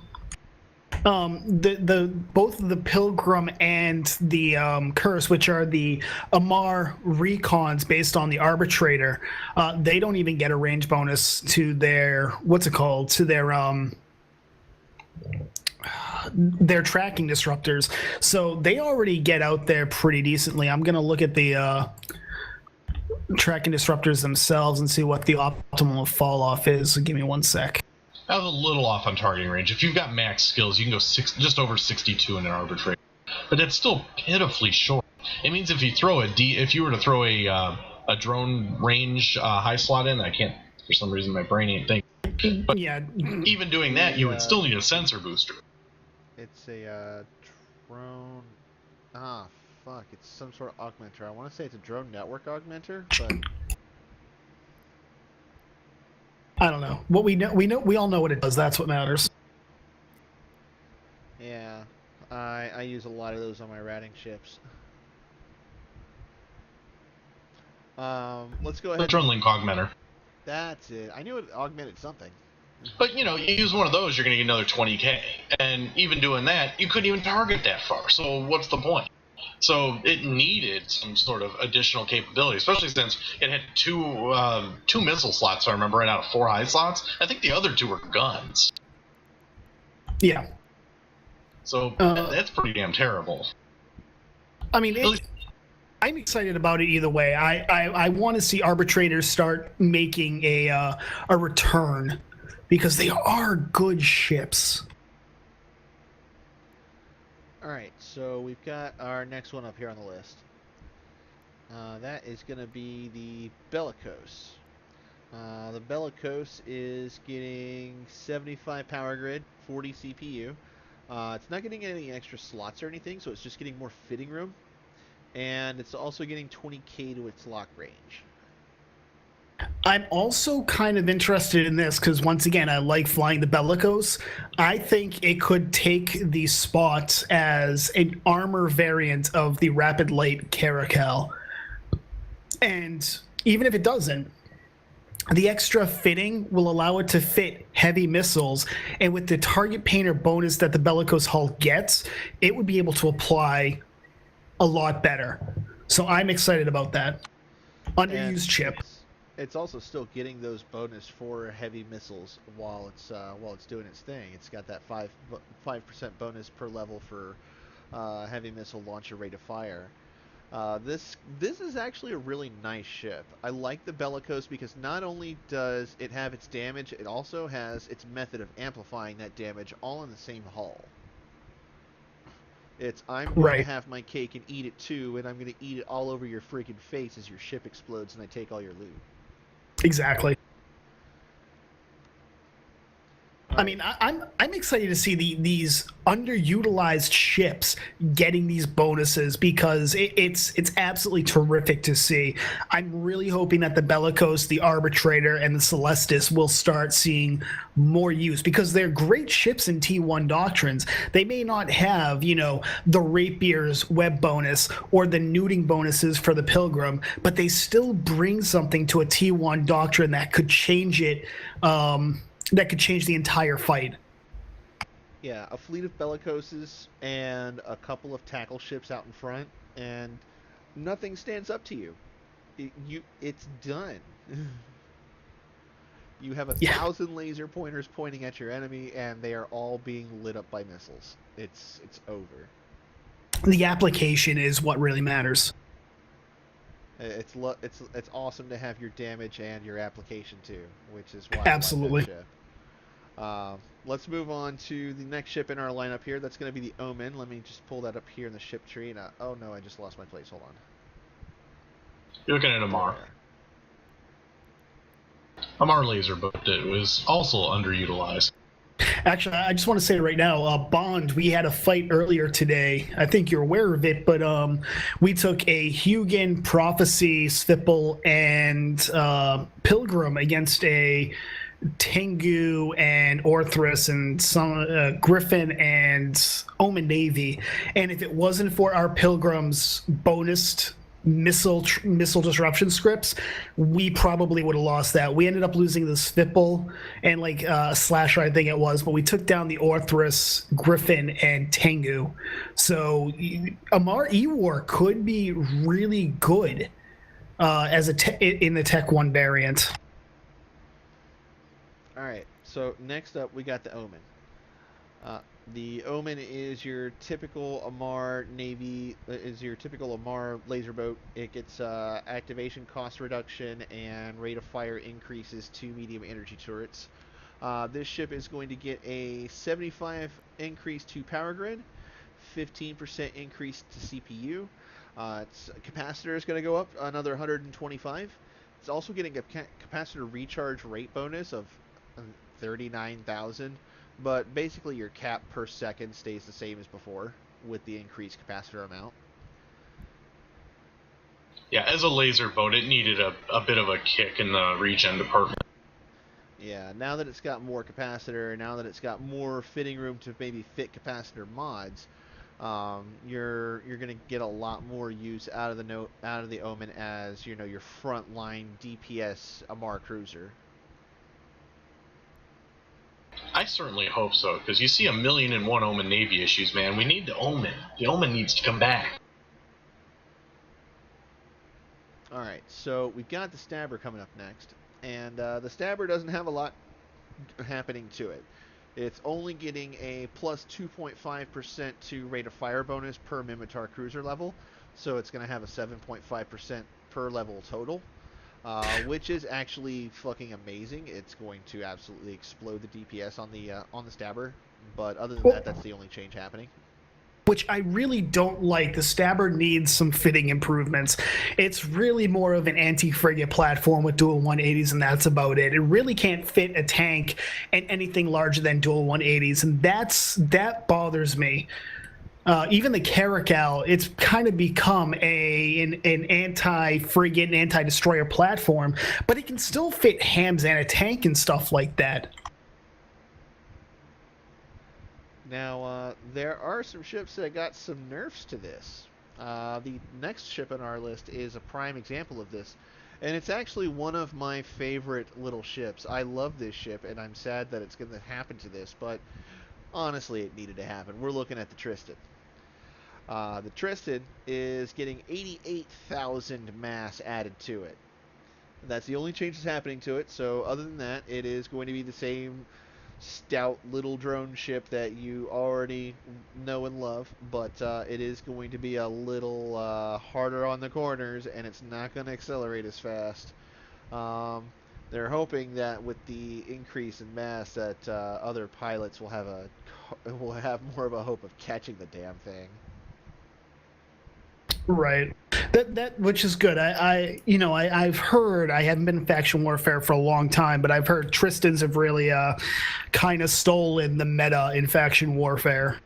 The both the Pilgrim and the Curse, which are the Amar recons based on the Arbitrator, they don't even get a range bonus to their their tracking disruptors, so they already get out there pretty decently. I'm gonna look at the tracking disruptors themselves and see what the optimal fall off is. So give me one sec. I was a little off on targeting range. If you've got max skills, you can go just over 62 in an arbitrator, but that's still pitifully short. It means if you were to throw a drone range high slot in, I can't, for some reason my brain ain't thinking. But yeah, even doing that, you would still need a sensor booster. It's a drone. Fuck! It's some sort of augmenter. I want to say it's a drone network augmenter, but I don't know. What we all know what it does. That's what matters. Yeah, I use a lot of those on my ratting ships. Let's go ahead. Adrenaline augmenter. That's it. I knew it augmented something. But, you use one of those, you're going to get another 20k. And even doing that, you couldn't even target that far. So what's the point? So it needed some sort of additional capability, especially since it had two missile slots, I remember, right out of 4 high slots. I think the other 2 were guns. Yeah. So that's pretty damn terrible. I mean, I'm excited about it either way. I want to see arbitrators start making a return because they are good ships. All right, so we've got our next one up here on the list. That is going to be the Bellicose. The Bellicose is getting 75 power grid, 40 CPU. It's not getting any extra slots or anything, so it's just getting more fitting room. And it's also getting 20k to its lock range. I'm also kind of interested in this because, once again, I like flying the Bellicose. I think it could take the spot as an armor variant of the Rapid Light Caracal. And even if it doesn't, the extra fitting will allow it to fit heavy missiles. And with the target painter bonus that the Bellicose hull gets, it would be able to apply a lot better. So I'm excited about that. Underused chip. It's also still getting those bonus for heavy missiles while it's doing its thing. It's got that 5% bonus per level for heavy missile launcher rate of fire. This is actually a really nice ship. I like the Bellicose because not only does it have its damage, it also has its method of amplifying that damage all in the same hull. I'm going to have my cake and eat it too, and I'm going to eat it all over your freaking face as your ship explodes and I take all your loot. Exactly. Right. I mean, I'm excited to see these underutilized ships getting these bonuses because it's absolutely terrific to see. I'm really hoping that the Bellicose, the Arbitrator, and the Celestis will start seeing more use because they're great ships in T1 doctrines. They may not have, the Rapier's web bonus or the neuting bonuses for the Pilgrim, but they still bring something to a T1 doctrine that could change it. That could change the entire fight. Yeah, a fleet of Bellicoses and a couple of tackle ships out in front, and nothing stands up to you. It's done. You have 1,000 laser pointers pointing at your enemy, and they are all being lit up by missiles. It's over. The application is what really matters. It's awesome to have your damage and your application too, which is why absolutely. I like that ship. Let's move on to the next ship in our lineup here. That's going to be the Omen. Let me just pull that up here in the ship tree. And oh no, I just lost my place. Hold on. You're looking at Amar. Amar laser, but it was also underutilized. Actually, I just want to say right now, Bond, we had a fight earlier today. I think you're aware of it, but we took a Hugin, Prophecy, Svipple, and Pilgrim against a Tengu and Orthrus and some Griffin and Omen Navy. And if it wasn't for our Pilgrim's bonused missile disruption scripts, we probably would have lost that. We ended up losing the Svipple and Slasher, I think it was, but we took down the Orthrus, Griffin, and Tengu. So Amar Ewar could be really good as in the Tech 1 variant. Alright, so next up we got the Omen. The Omen is your typical Amar Navy, is your typical Amar laser boat. It gets activation cost reduction and rate of fire increases to medium energy turrets. This ship is going to get a 75 increase to power grid, 15% increase to CPU. Its capacitor is going to go up another 125. It's also getting a capacitor recharge rate bonus of 39,000, but basically your cap per second stays the same as before with the increased capacitor amount. Yeah, as a laser boat, it needed a bit of a kick in the regen department. Yeah, now that it's got more capacitor, now that it's got more fitting room to maybe fit capacitor mods, you're gonna get a lot more use out of the out of the Omen as your frontline DPS Amar cruiser. I certainly hope so, because you see 1,000,001 Omen Navy issues, man. We need the Omen. The Omen needs to come back. All right, so we've got the Stabber coming up next, and the Stabber doesn't have a lot happening to it. It's only getting a plus 2.5% to rate of fire bonus per Mimitar cruiser level, so it's going to have a 7.5% per level total, which is actually fucking amazing. It's going to absolutely explode the DPS on the Stabber, but other than that, that's the only change happening. Which I really don't like. The Stabber needs some fitting improvements. It's really more of an anti-frigate platform with dual 180s, and that's about it. It really can't fit a tank and anything larger than dual 180s, and that bothers me. Even the Caracal, it's kind of become an anti-frigate and anti-destroyer platform, but it can still fit hams and a tank and stuff like that. Now, there are some ships that got some nerfs to this. The next ship on our list is a prime example of this, and it's actually one of my favorite little ships. I love this ship, and I'm sad that it's going to happen to this, but honestly, it needed to happen. We're looking at the Tristan. The Tristan is getting 88,000 mass added to it. That's the only change that's happening to it, so other than that, it is going to be the same stout little drone ship that you already know and love, but it is going to be a little harder on the corners, and it's not going to accelerate as fast. They're hoping that with the increase in mass that other pilots will have more of a hope of catching the damn thing. Right. That which is good. I've heard, I haven't been in faction warfare for a long time, but I've heard Tristans have really kind of stolen the meta in faction warfare.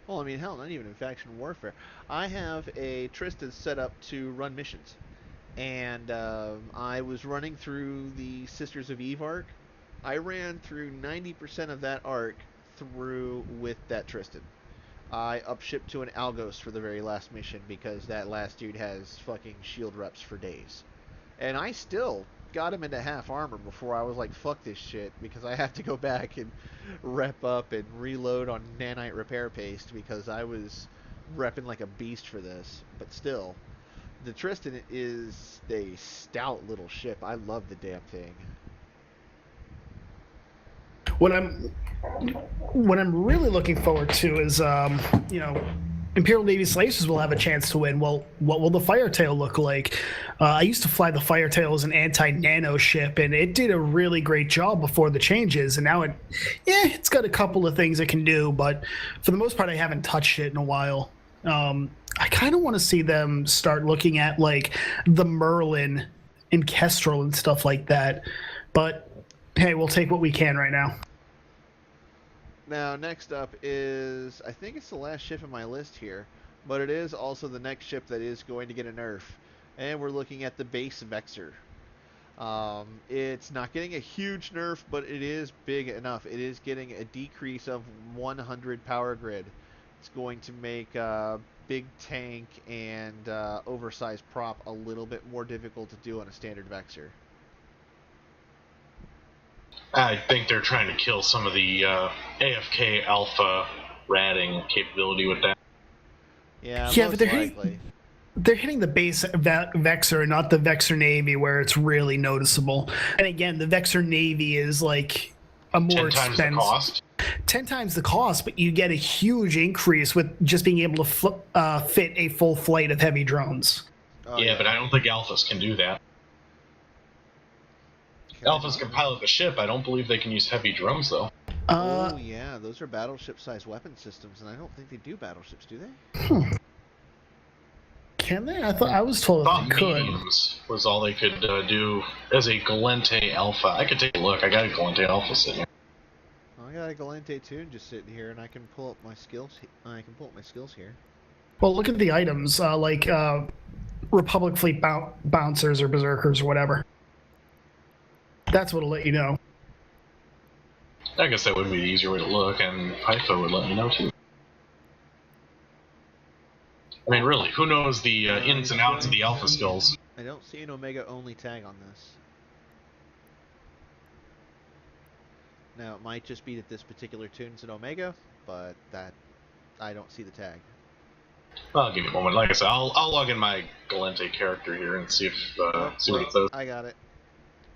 Well, I mean, hell, not even in faction warfare. I have a Tristan set up to run missions, and I was running through the Sisters of Eve arc. I ran through 90% of that arc through with that Tristan. I upshipped to an Algos for the very last mission because that last dude has fucking shield reps for days. And I still got him into half armor before I was like, fuck this shit, because I have to go back and rep up and reload on nanite repair paste because I was repping like a beast for this. But still, the Tristan is a stout little ship. I love the damn thing. What I'm really looking forward to is Imperial Navy Slicers will have a chance to win. Well, what will the Firetail look like? I used to fly the Firetail as an anti-nano ship, and it did a really great job before the changes. And now it's got a couple of things it can do, but for the most part, I haven't touched it in a while. I kind of want to see them start looking at like the Merlin and Kestrel and stuff like that. But hey, we'll take what we can right now. Now, next up is, I think it's the last ship on my list here, but it is also the next ship that is going to get a nerf. And we're looking at the base Vexor. It's not getting a huge nerf, but it is big enough. It is getting a decrease of 100 power grid. It's going to make big tank and oversized prop a little bit more difficult to do on a standard Vexor. I think they're trying to kill some of the AFK alpha ratting capability with that. Yeah, but they're hitting the base Vexor, not the Vexor Navy, where it's really noticeable. And again, the Vexor Navy is like a more 10 times the cost. 10 times the cost, but you get a huge increase with just being able to fit a full flight of heavy drones. Yeah, but I don't think alphas can do that. Alphas can pilot the ship. I don't believe they can use heavy drones, though. Oh, yeah. Those are battleship-sized weapon systems, and I don't think they do battleships, do they? Can they? I was told they could. Mediums was all they could do as a Galente Alpha. I could take a look. I got a Galente Alpha sitting here. I got a Galente too, just sitting here, and I can pull up my skills. Here. Well, look at the items, Republic Fleet Bouncers or Berserkers or whatever. That's what'll let you know. I guess that would be the easier way to look, and Pytho would let me know too. I mean, really, who knows the ins and outs of the alpha skills? I don't see an Omega only tag on this. Now, it might just be that this particular tune's an Omega, but that I don't see the tag. I'll give you a moment. Like I said, I'll log in my Galente character here and see if see what it says. I got it.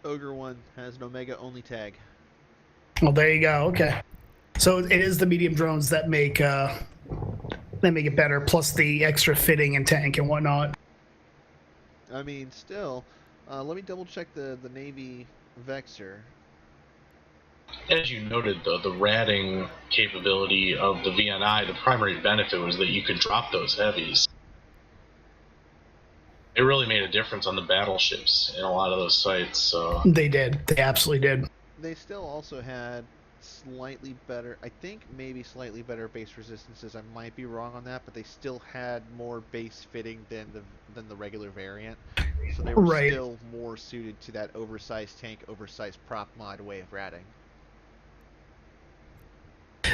Ogre 1 has an Omega only tag. Well, there you go. Okay, so it is the medium drones that make it better, plus the extra fitting and tank and whatnot. I mean, still, let me double check the Navy Vexor. As you noted, the ratting capability of the VNI, the primary benefit was that you could drop those heavies. It really made a difference on the battleships in a lot of those sites. So. They did. They absolutely did. They still also had slightly better, I think maybe slightly better base resistances. I might be wrong on that, but they still had more base fitting than the regular variant. So they were still more suited to that oversized tank, oversized prop mod way of ratting.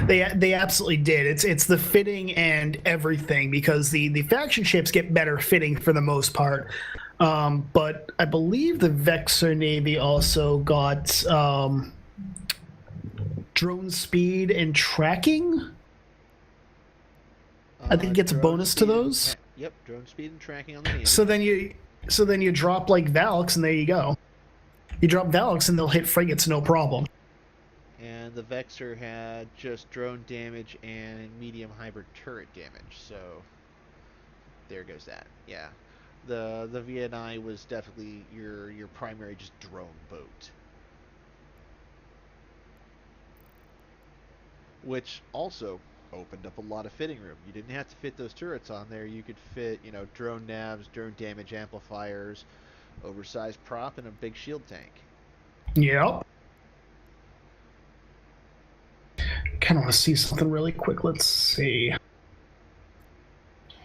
They absolutely did. It's the fitting and everything, because the faction ships get better fitting for the most part. But I believe the Vexor Navy also got drone speed and tracking. I think it gets a bonus to those. Yep, drone speed and tracking on the Navy. So then you drop like Valks, and there you go. You drop Valks, and they'll hit frigates no problem. And the Vexor had just drone damage and medium hybrid turret damage, so there goes that. Yeah, the VNI was definitely your primary just drone boat, which also opened up a lot of fitting room. You didn't have to fit those turrets on there. You could fit, drone navs, drone damage amplifiers, oversized prop, and a big shield tank. Yep. Kind of want to see something really quick. Let's see.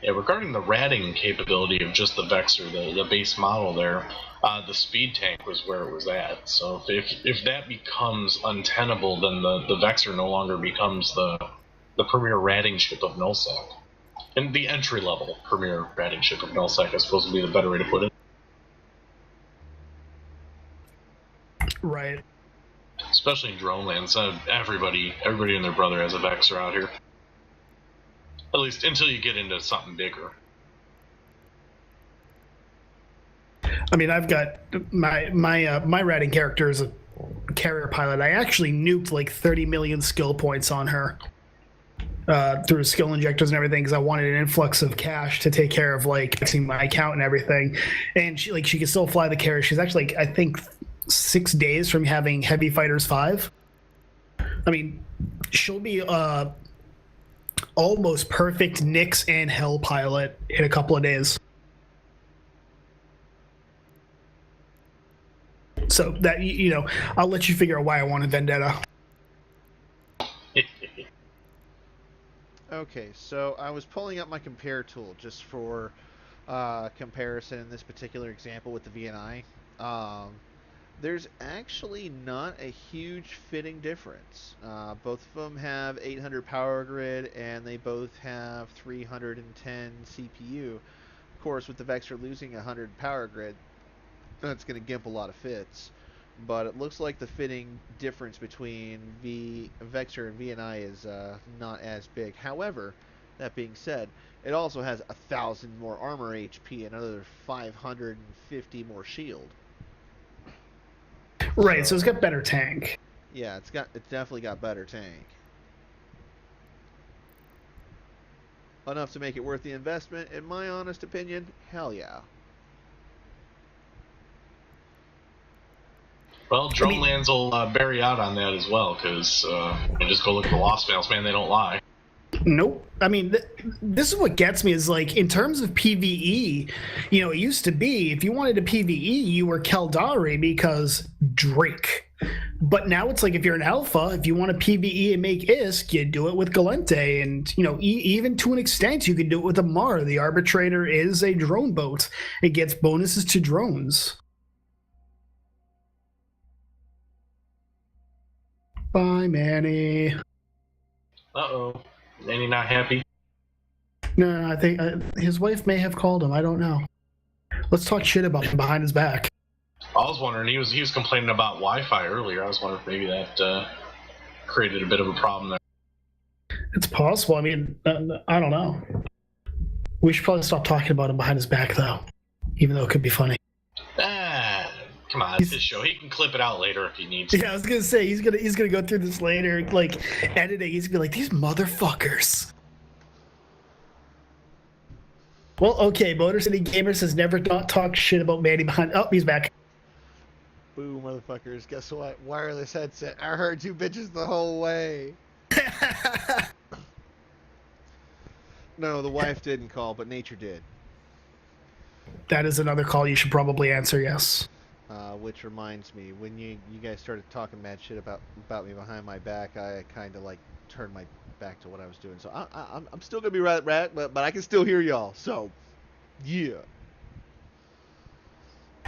Yeah, regarding the ratting capability of just the Vexor, the base model there, the speed tank was where it was at. So if that becomes untenable, then the Vexor no longer becomes the premier ratting ship of nullsec. And the entry-level premier ratting ship of nullsec, I suppose, would be the better way to put it. Right. Especially in drone lands, everybody and their brother has a Vexor out here. At least until you get into something bigger. I mean, I've got my ratting character is a carrier pilot. I actually nuked like 30 million skill points on her through skill injectors and everything, because I wanted an influx of cash to take care of like fixing my account and everything. And she can still fly the carrier. She's actually like, I think 6 days from having Heavy Fighters 5. I mean, she'll be almost perfect Nyx and Hell pilot in a couple of days. So that, I'll let you figure out why I wanted Vendetta. Okay, so I was pulling up my compare tool just for comparison in this particular example with the VNI. There's actually not a huge fitting difference. Both of them have 800 power grid, and they both have 310 CPU. Of course, with the Vexor losing 100 power grid, that's going to gimp a lot of fits. But it looks like the fitting difference between Vexor and VNI is not as big. However, that being said, it also has 1,000 more armor HP and another 550 more shield. Right, so it's got better tank. Yeah, it's definitely got better tank. Enough to make it worth the investment, in my honest opinion. Hell yeah. Well, drone lands will bury out on that as well, because you just go look at the Lost Mails, man, they don't lie. Nope. I mean, this is what gets me is like, in terms of PvE, it used to be if you wanted a PvE, you were Kaldari because Drake. But now it's like, if you're an alpha, if you want to PvE and make ISK, you do it with Galente. And, even to an extent, you could do it with Amar. The Arbitrator is a drone boat. It gets bonuses to drones. Bye, Manny. Uh-oh. Manny not happy? No, I think his wife may have called him. I don't know. Let's talk shit about him behind his back. I was wondering, he was complaining about Wi-Fi earlier. I was wondering if maybe that created a bit of a problem there. It's possible. I mean, I don't know. We should probably stop talking about him behind his back, though, even though it could be funny. Come on, it's his show. He can clip it out later if he needs to. Yeah, I was gonna say he's gonna go through this later, like editing. He's gonna be like, these motherfuckers. Well, okay, Motor City Gamers has never not talked shit about Manny behind. Oh, he's back. Boo, motherfuckers. Guess what? Wireless headset. I heard you bitches the whole way. No, the wife didn't call, but nature did. That is another call you should probably answer, yes. Which reminds me, when you guys started talking mad shit about me behind my back, I kind of like turned my back to what I was doing. So I'm still gonna be right, but I can still hear y'all. So, yeah.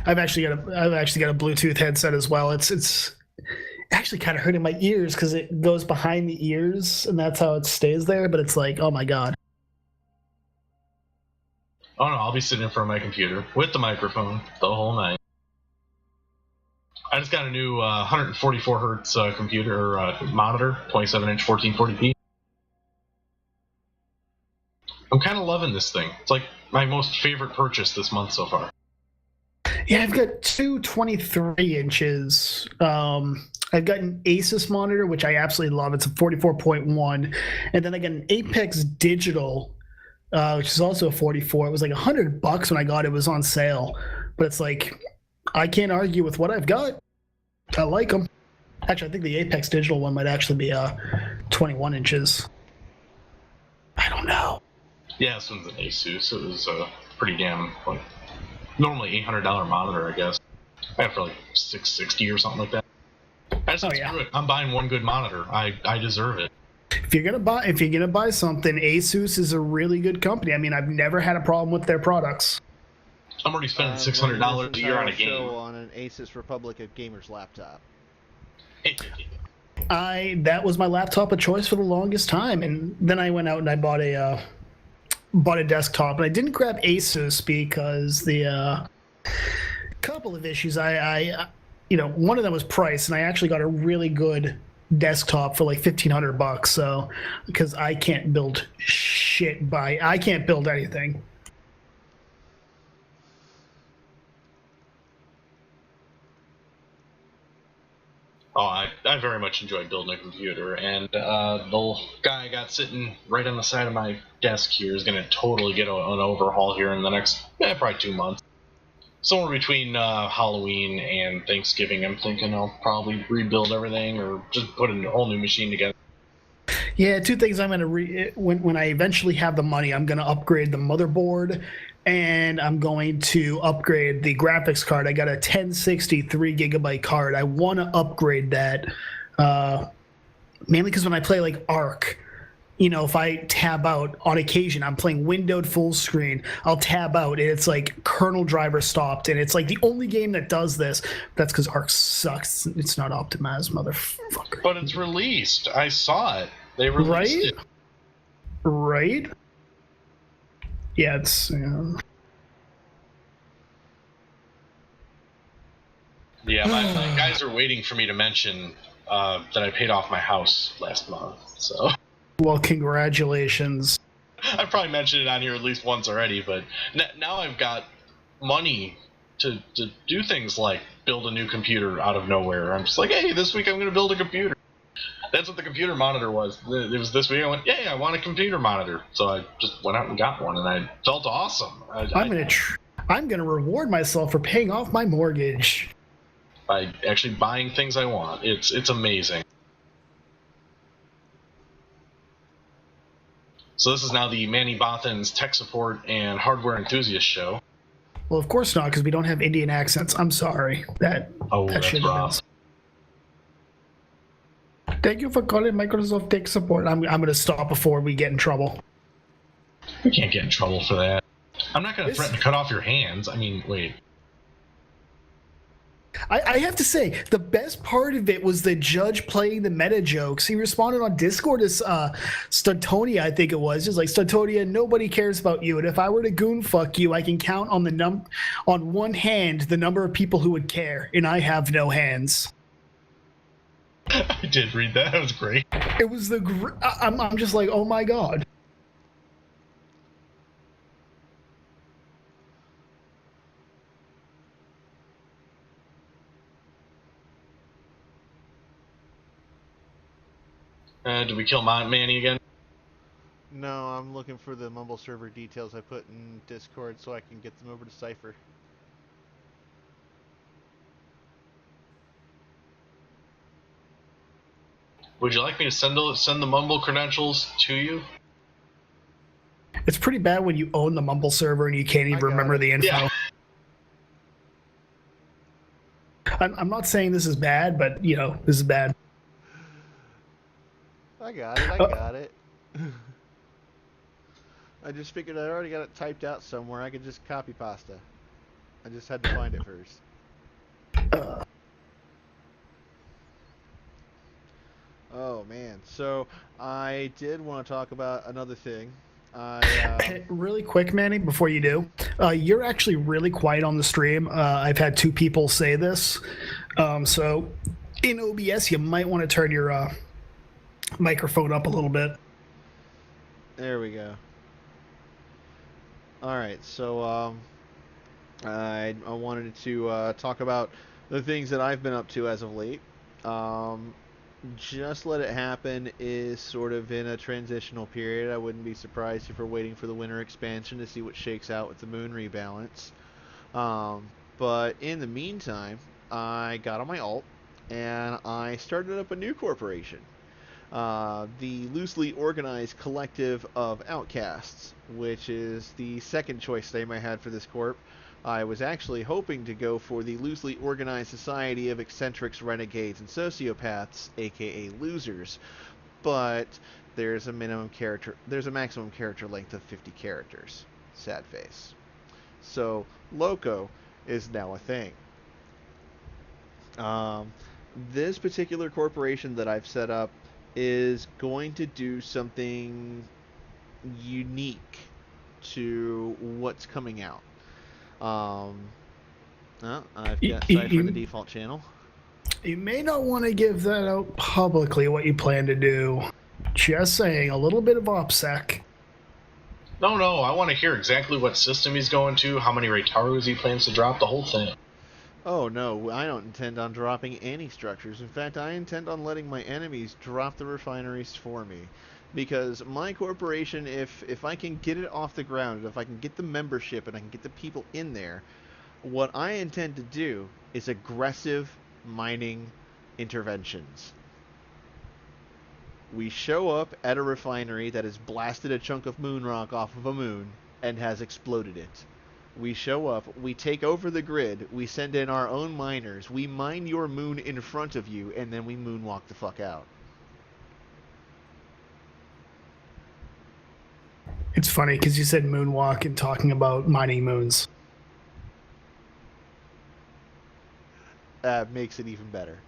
I've actually got a Bluetooth headset as well. It's actually kind of hurting my ears because it goes behind the ears and that's how it stays there. But it's like, oh my god. Oh no, I'll be sitting in front of my computer with the microphone the whole night. I just got a new 144 hertz computer monitor, 27-inch 1440p. I'm kind of loving this thing. It's like my most favorite purchase this month so far. Yeah, I've got two 23 inches. I've got an Asus monitor, which I absolutely love. It's a 44.1. And then I got an Apex Digital, which is also a 44. It was like $100 when I got it. It was on sale. But it's like, I can't argue with what I've got. I like them. Actually, I think the Apex Digital one might actually be 21 inches. I don't know. Yeah, this one's an Asus. It was pretty damn, like, normally $800 monitor, I guess. I got it for like $660 or something like that. I just screw it. I'm buying one good monitor. I deserve it. If you're gonna buy something, Asus is a really good company. I mean, I've never had a problem with their products. I'm already spending $600 a year on a game. On an Asus Republic of Gamers laptop. That was my laptop of choice for the longest time, and then I went out and I bought a desktop, and I didn't grab Asus because the couple of issues. I one of them was price, and I actually got a really good desktop for like $1,500. So because I can't build I can't build anything. Oh, I very much enjoy building a computer, and the little guy I got sitting right on the side of my desk here is going to totally get an overhaul here in the next probably 2 months. Somewhere between Halloween and Thanksgiving, I'm thinking I'll probably rebuild everything or just put a whole new machine together. Yeah, two things I'm going to when I eventually have the money, I'm going to upgrade the motherboard and I'm going to upgrade the graphics card. I got a 1060 3GB card. I want to upgrade that mainly because when I play like Ark, if I tab out on occasion, I'm playing windowed full screen, I'll tab out and it's like kernel driver stopped, and it's like the only game that does this. That's because Ark sucks. It's not optimized, motherfucker. But it's released. I saw it. They released it. Right? Yeah, it's... Yeah, my guys are waiting for me to mention that I paid off my house last month, so... Well, congratulations. I've probably mentioned it on here at least once already, but now I've got money to do things like build a new computer out of nowhere. I'm just like, hey, this week I'm going to build a computer. That's what the computer monitor was. It was this week. I went, yeah, I want a computer monitor. So I just went out and got one, and I felt awesome. I'm gonna reward myself for paying off my mortgage by actually buying things I want. It's amazing. So this is now the Manny Bothans Tech Support and Hardware Enthusiast Show. Well, of course not, because we don't have Indian accents. I'm sorry. That should have been. Thank you for calling Microsoft Tech Support. I'm going to stop before we get in trouble. We can't get in trouble for that. I'm not going to threaten to cut off your hands. I mean, wait. I have to say, the best part of it was the judge playing the meta jokes. He responded on Discord as Stuntonia, I think it was. Just like, Stuntonia, nobody cares about you. And if I were to goon fuck you, I can count on one hand the number of people who would care. And I have no hands. I did read that. That was great. It was I'm just like, oh my god. Did we kill Manny again? No, I'm looking for the Mumble server details I put in Discord so I can get them over to Cypher. Would you like me to send the Mumble credentials to you? It's pretty bad when you own the Mumble server and you can't even remember the info. Yeah. I'm not saying this is bad, but, this is bad. I got it. I just figured I already got it typed out somewhere. I could just copy pasta. I just had to find it first. Oh, man. So, I did want to talk about another thing. Really quick, Manny, before you do, you're actually really quiet on the stream. I've had 2 people say this. So, in OBS, you might want to turn your microphone up a little bit. There we go. Alright, so I wanted to talk about the things that I've been up to as of late. Just Let It Happen is sort of in a transitional period. I wouldn't be surprised if we're waiting for the winter expansion to see what shakes out with the moon rebalance. But in the meantime, I got on my alt and I started up a new corporation. The loosely organized collective of outcasts, which is the second choice name I had for this corp. I was actually hoping to go for the loosely organized society of eccentrics, renegades, and sociopaths, aka losers, but there's a maximum character length of 50 characters. Sad face. So Loco is now a thing. This particular corporation that I've set up is going to do something unique to what's coming out. I've got Cypher in the default channel. You may not want to give that out publicly, what you plan to do. Just saying, a little bit of OPSEC. No, I want to hear exactly what system he's going to, how many Raytarus he plans to drop, the whole thing. Oh no, I don't intend on dropping any structures. In fact, I intend on letting my enemies drop the refineries for me. Because my corporation, if I can get it off the ground, if I can get the membership and I can get the people in there, what I intend to do is aggressive mining interventions. We show up at a refinery that has blasted a chunk of moon rock off of a moon and has exploded it. We show up, we take over the grid, we send in our own miners, we mine your moon in front of you, and then we moonwalk the fuck out. It's funny because you said moonwalk and talking about mining moons. Makes it even better.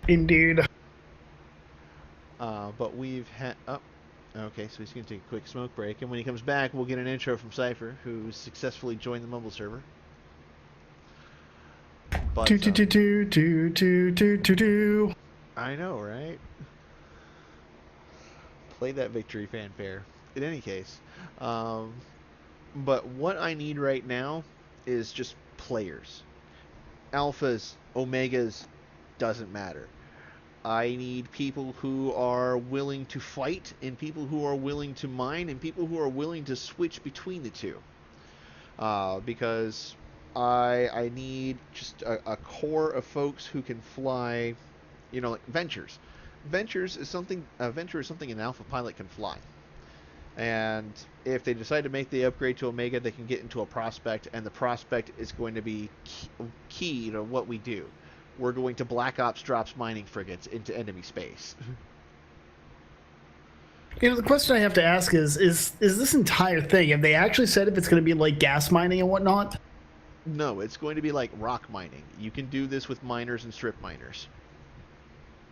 Indeed. But we've had... Oh, okay, so he's going to take a quick smoke break. And when he comes back, we'll get an intro from Cypher, who successfully joined the Mumble server. But, I know, right? Play that victory fanfare. In any case, but what I need right now is just players. Alphas, Omegas, doesn't matter. I need people who are willing to fight, and people who are willing to mine, and people who are willing to switch between the two. Because I need just a core of folks who can fly, like Ventures. Venture is something an Alpha pilot can fly. And if they decide to make the upgrade to Omega, they can get into a Prospect, and the Prospect is going to be key to what we do. We're going to Black Ops drops mining frigates into enemy space. The question I have to ask is this entire thing, have they actually said if it's going to be like gas mining and whatnot? No, it's going to be like rock mining. You can do this with miners and strip miners.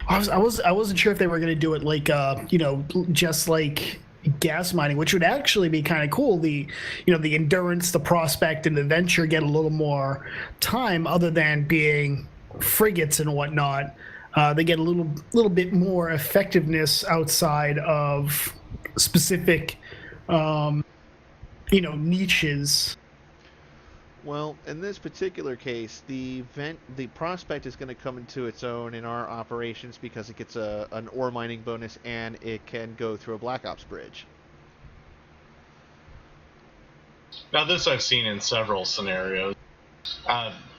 I wasn't sure if they were going to do it like just like gas mining, which would actually be kind of cool. The endurance, the prospect, and the venture get a little more time, other than being frigates and whatnot. They get a little bit more effectiveness outside of specific, niches. Well, in this particular case, the prospect is going to come into its own in our operations because it gets an ore mining bonus and it can go through a Black Ops bridge. Now, this I've seen in several scenarios.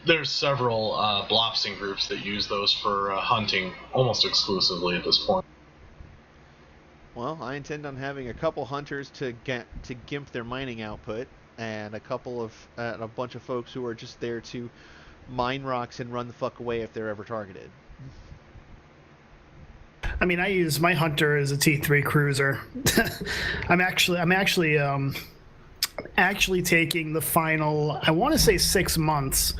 There's several Blopsing groups that use those for hunting almost exclusively at this point. Well, I intend on having a couple hunters to gimp their mining output, and a bunch of folks who are just there to mine rocks and run the fuck away if they're ever targeted. I mean, I use my hunter as a T3 cruiser. I'm actually taking the final, I want to say 6 months,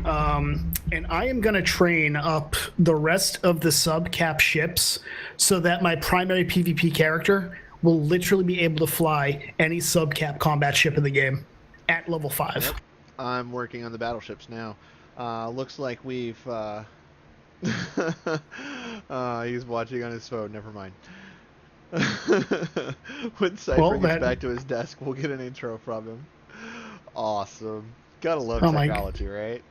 and I am going to train up the rest of the sub-cap ships so that my primary PvP character will literally be able to fly any sub-cap combat ship in the game at level 5. Yep. I'm working on the battleships now. Looks like we've... he's watching on his phone, never mind. When Cypher gets back to his desk, we'll get an intro from him. Awesome. Gotta love technology, right?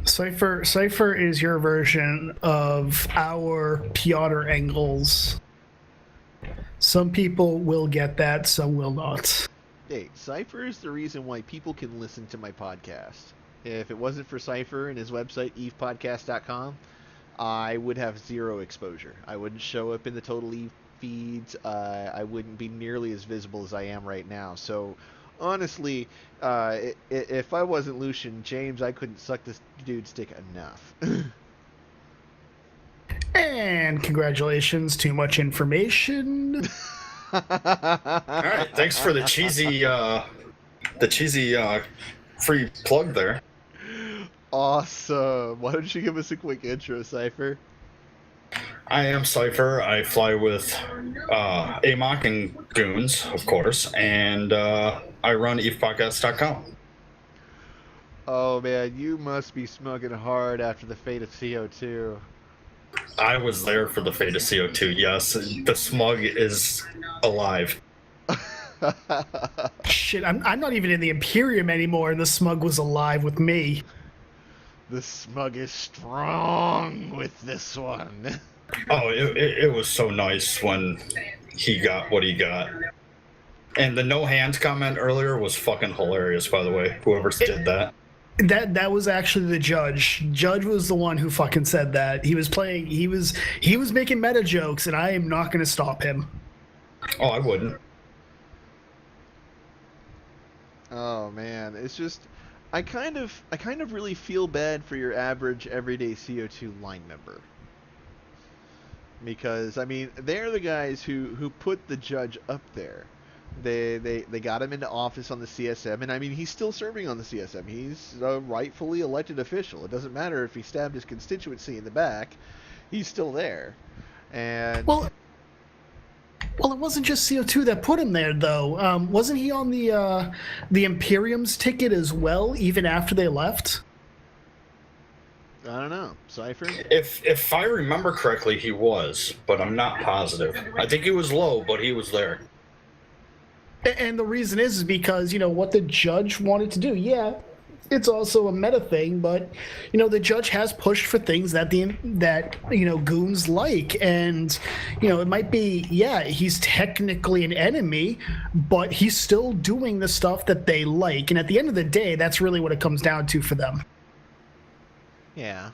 Cypher is your version of our Piotr Engels. Some people will get that, some will not. Hey, Cypher is the reason why people can listen to my podcast. If it wasn't for Cypher and his website, evepodcast.com, I would have zero exposure. I wouldn't show up in the Total Eve feeds. I wouldn't be nearly as visible as I am right now. So, honestly, if I wasn't Lucian James, I couldn't suck this dude's dick enough. And congratulations, too much information. All right, thanks for the cheesy free plug there. Awesome. Why don't you give us a quick intro, Cypher? I am Cypher. I fly with AMOC and Goons, of course, and I run evepodcast.com. Oh man, you must be smoking hard after the fate of CO2. I was there for the fate of CO2, yes. The smug is alive. Shit, I'm not even in the Imperium anymore, and the smug was alive with me. The smug is strong with this one. Oh, it was so nice when he got what he got. And the no hands comment earlier was fucking hilarious, by the way. Whoever did that. That was actually the judge. Judge was the one who fucking said that. He was making meta jokes, and I am not going to stop him. Oh, I wouldn't. Oh man, it's just I kind of really feel bad for your average everyday CO2 line member. Because I mean, they're the guys who put the judge up there. They got him into office on the CSM, and I mean, he's still serving on the CSM. He's a rightfully elected official. It doesn't matter if he stabbed his constituency in the back. He's still there. And well, it wasn't just CO2 that put him there, though. Wasn't he on the Imperium's ticket as well, even after they left? I don't know. Cypher? If I remember correctly, he was, but I'm not positive. I think he was low, but he was there. And the reason is because, what the judge wanted to do. Yeah, it's also a meta thing, but, the judge has pushed for things that goons like. And, it might be, yeah, he's technically an enemy, but he's still doing the stuff that they like. And at the end of the day, that's really what it comes down to for them. Yeah,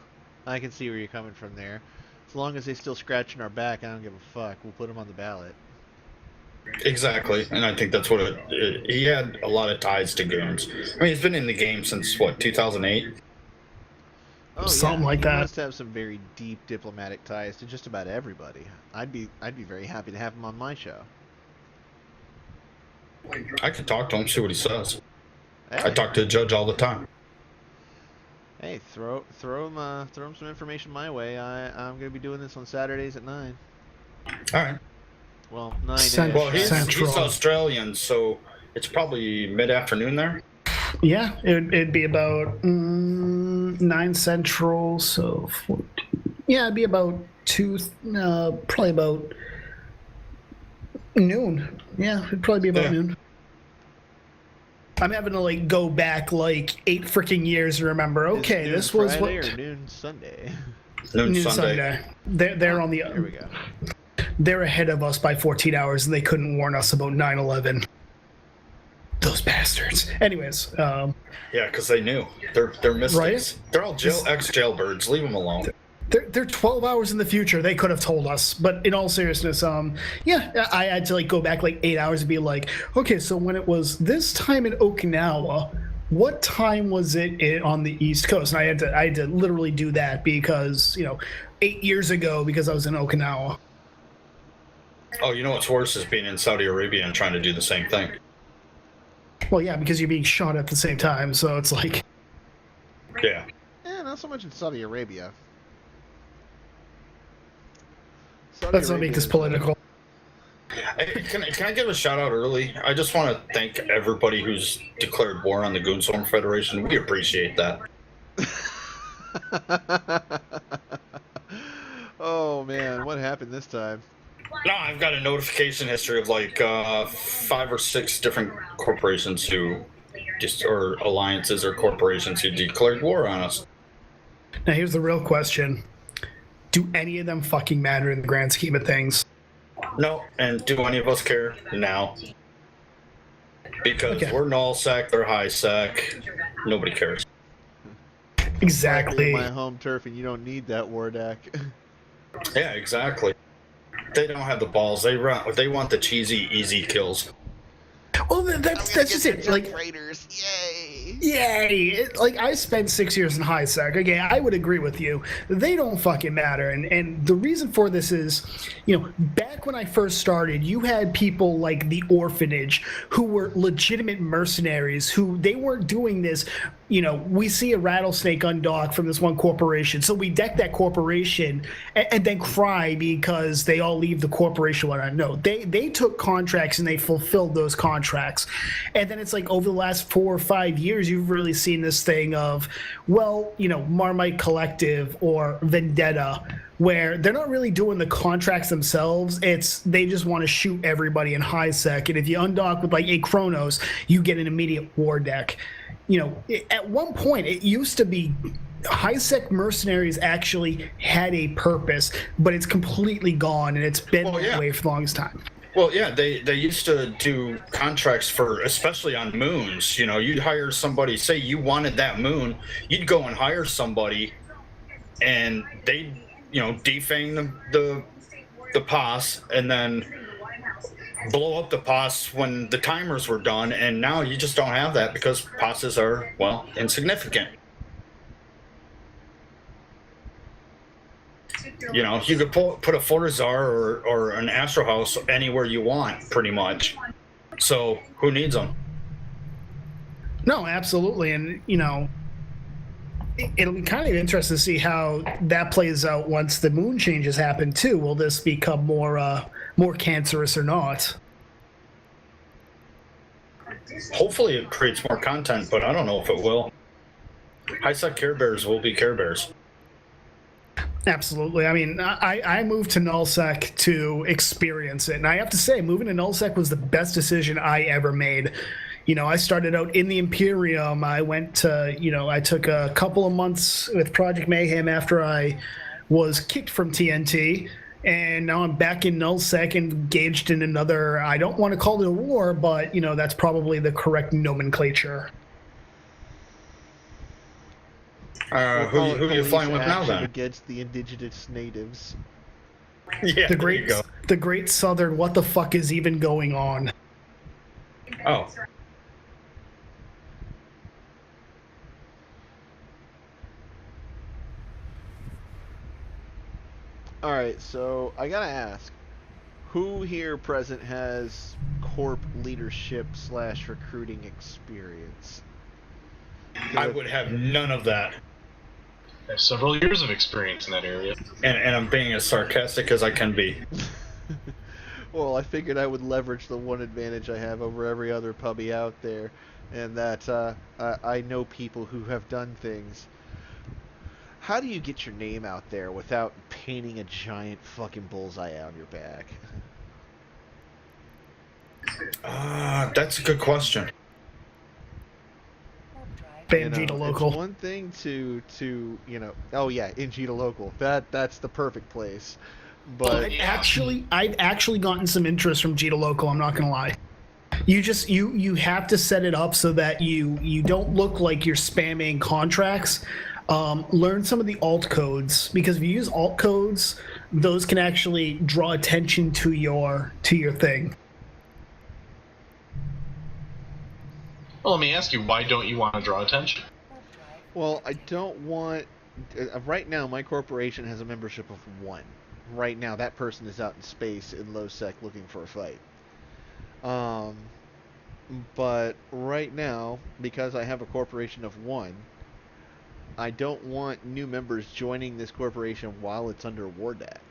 I can see where you're coming from there. As long as they still scratching our back, I don't give a fuck. We'll put him on the ballot. Exactly, and I think that's what he had a lot of ties to goons. I mean, he's been in the game since, 2008? Oh, Something yeah. like that. He must have some very deep diplomatic ties to just about everybody. I'd be very happy to have him on my show. I could talk to him, see what he says. Hey. I talk to the judge all the time. Hey, throw him some information my way. I'm gonna be doing this on Saturdays at 9. All right. Well, 9 Well, ish. he's Australian, so it's probably mid-afternoon there. Yeah, it'd be about 9 Central, so 14. Yeah, it'd be about 2, probably about noon. Yeah, it'd probably be about noon. I'm having to like go back like 8 freaking years to remember. Okay, this was Friday what or noon Sunday. Noon Sunday. They're on the. There we go. They're ahead of us by 14 hours, and they couldn't warn us about 9/11. Those bastards. Anyways. Yeah, because they knew. They're mistakes. Right? They're all ex-jailbirds. Leave them alone. They're 12 hours in the future. They could have told us. But in all seriousness, yeah, I had to like go back like 8 hours and be like, okay, so when it was this time in Okinawa, what time was it on the East Coast? And I had to literally do that because 8 years ago because I was in Okinawa. Oh, you know what's worse is being in Saudi Arabia and trying to do the same thing. Well, yeah, because you're being shot at the same time, so it's like. Yeah. Yeah, not so much in Saudi Arabia. Let's not make this political. Hey, can I give a shout out early? I just want to thank everybody who's declared war on the Goonstorm Federation. We appreciate that. Oh man, what happened this time? No, I've got a notification history of like 5 or 6 different corporations who or alliances or corporations who declared war on us. Now here's the real question. Do any of them fucking matter in the grand scheme of things? No, and do any of us care? No. Because we're null-sec, they're high-sec. Nobody cares. Exactly. My home turf, and you don't need that war deck. Yeah, exactly. They don't have the balls. They want the cheesy, easy kills. Well, that's just it. Like Raiders, yay! Yay! Like I spent 6 years in high sec. Okay, I would agree with you. They don't fucking matter, and the reason for this is, back when I first started, you had people like the Orphanage who were legitimate mercenaries who they weren't doing this. We see a rattlesnake undock from this one corporation, so we deck that corporation and then cry because they all leave the corporation. No, they took contracts and they fulfilled those contracts, and then it's like over the last 4 or 5 years, you've really seen this thing of, Marmite Collective or Vendetta, where they're not really doing the contracts themselves. They just want to shoot everybody in high sec, and if you undock with like a Chronos, you get an immediate war deck. At one point, it used to be high-sec mercenaries actually had a purpose, but it's completely gone, and it's been that way for the longest time. Well, yeah, they used to do contracts for, especially on moons. You'd hire somebody, say you wanted that moon, you'd go and hire somebody, and they'd, defang the POS, and then blow up the POS when the timers were done, and now you just don't have that because POSes are, insignificant. You could put a Fortizar or an Astro House anywhere you want, pretty much. So, who needs them? No, absolutely, and, it'll be kind of interesting to see how that plays out once the moon changes happen, too. Will this become more cancerous or not? Hopefully it creates more content, but I don't know if it will. High-sec Care Bears will be Care Bears. Absolutely. I mean, I moved to nullsec to experience it, and I have to say, moving to nullsec was the best decision I ever made. I started out in the Imperium. I went to, I took a couple of months with Project Mayhem after I was kicked from TNT, and now I'm back in nullsec engaged in another, I don't want to call it a war, but, that's probably the correct nomenclature. Who are you flying with now, then? Against the indigenous natives. Yeah, the great Southern, what the fuck is even going on? Oh. Alright, so I gotta ask, who here present has corp leadership / recruiting experience? I would have none of that. I have several years of experience in that area. And I'm being as sarcastic as I can be. Well, I figured I would leverage the one advantage I have over every other puppy out there, and that I know people who have done things. How do you get your name out there without painting a giant fucking bullseye on your back? That's a good question. Ban Gita local. It's one thing to oh yeah, in Gita local. That's the perfect place. But I've actually gotten some interest from Gita local. I'm not gonna lie. You have to set it up so that you don't look like you're spamming contracts. Learn some of the alt codes, because if you use alt codes, those can actually draw attention to your thing. Well, let me ask you, why don't you want to draw attention? Well, I don't want. Right now, my corporation has a membership of 1. Right now, that person is out in space in low sec looking for a fight. But right now, because I have a corporation of 1, I don't want new members joining this corporation while it's under war deck,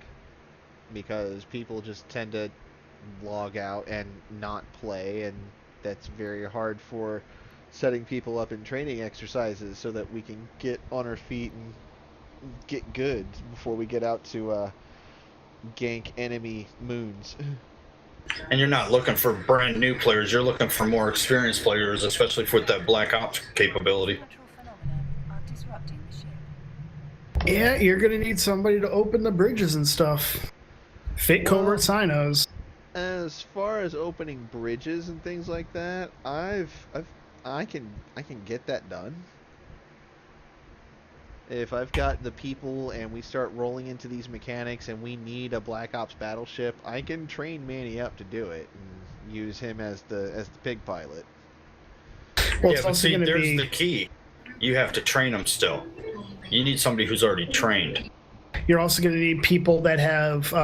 because people just tend to log out and not play, and that's very hard for setting people up in training exercises so that we can get on our feet and get good before we get out to gank enemy moons. And you're not looking for brand new players. You're looking for more experienced players, especially with that Black Ops capability. Yeah, you're gonna need somebody to open the bridges and stuff. Fit covert sinos. As far as opening bridges and things like that, I can get that done. If I've got the people and we start rolling into these mechanics and we need a Black Ops battleship, I can train Manny up to do it and use him as the pig pilot. Well, Yeah, but see, there's the key. You have to train them still. You need somebody who's already trained. You're also going to need people that have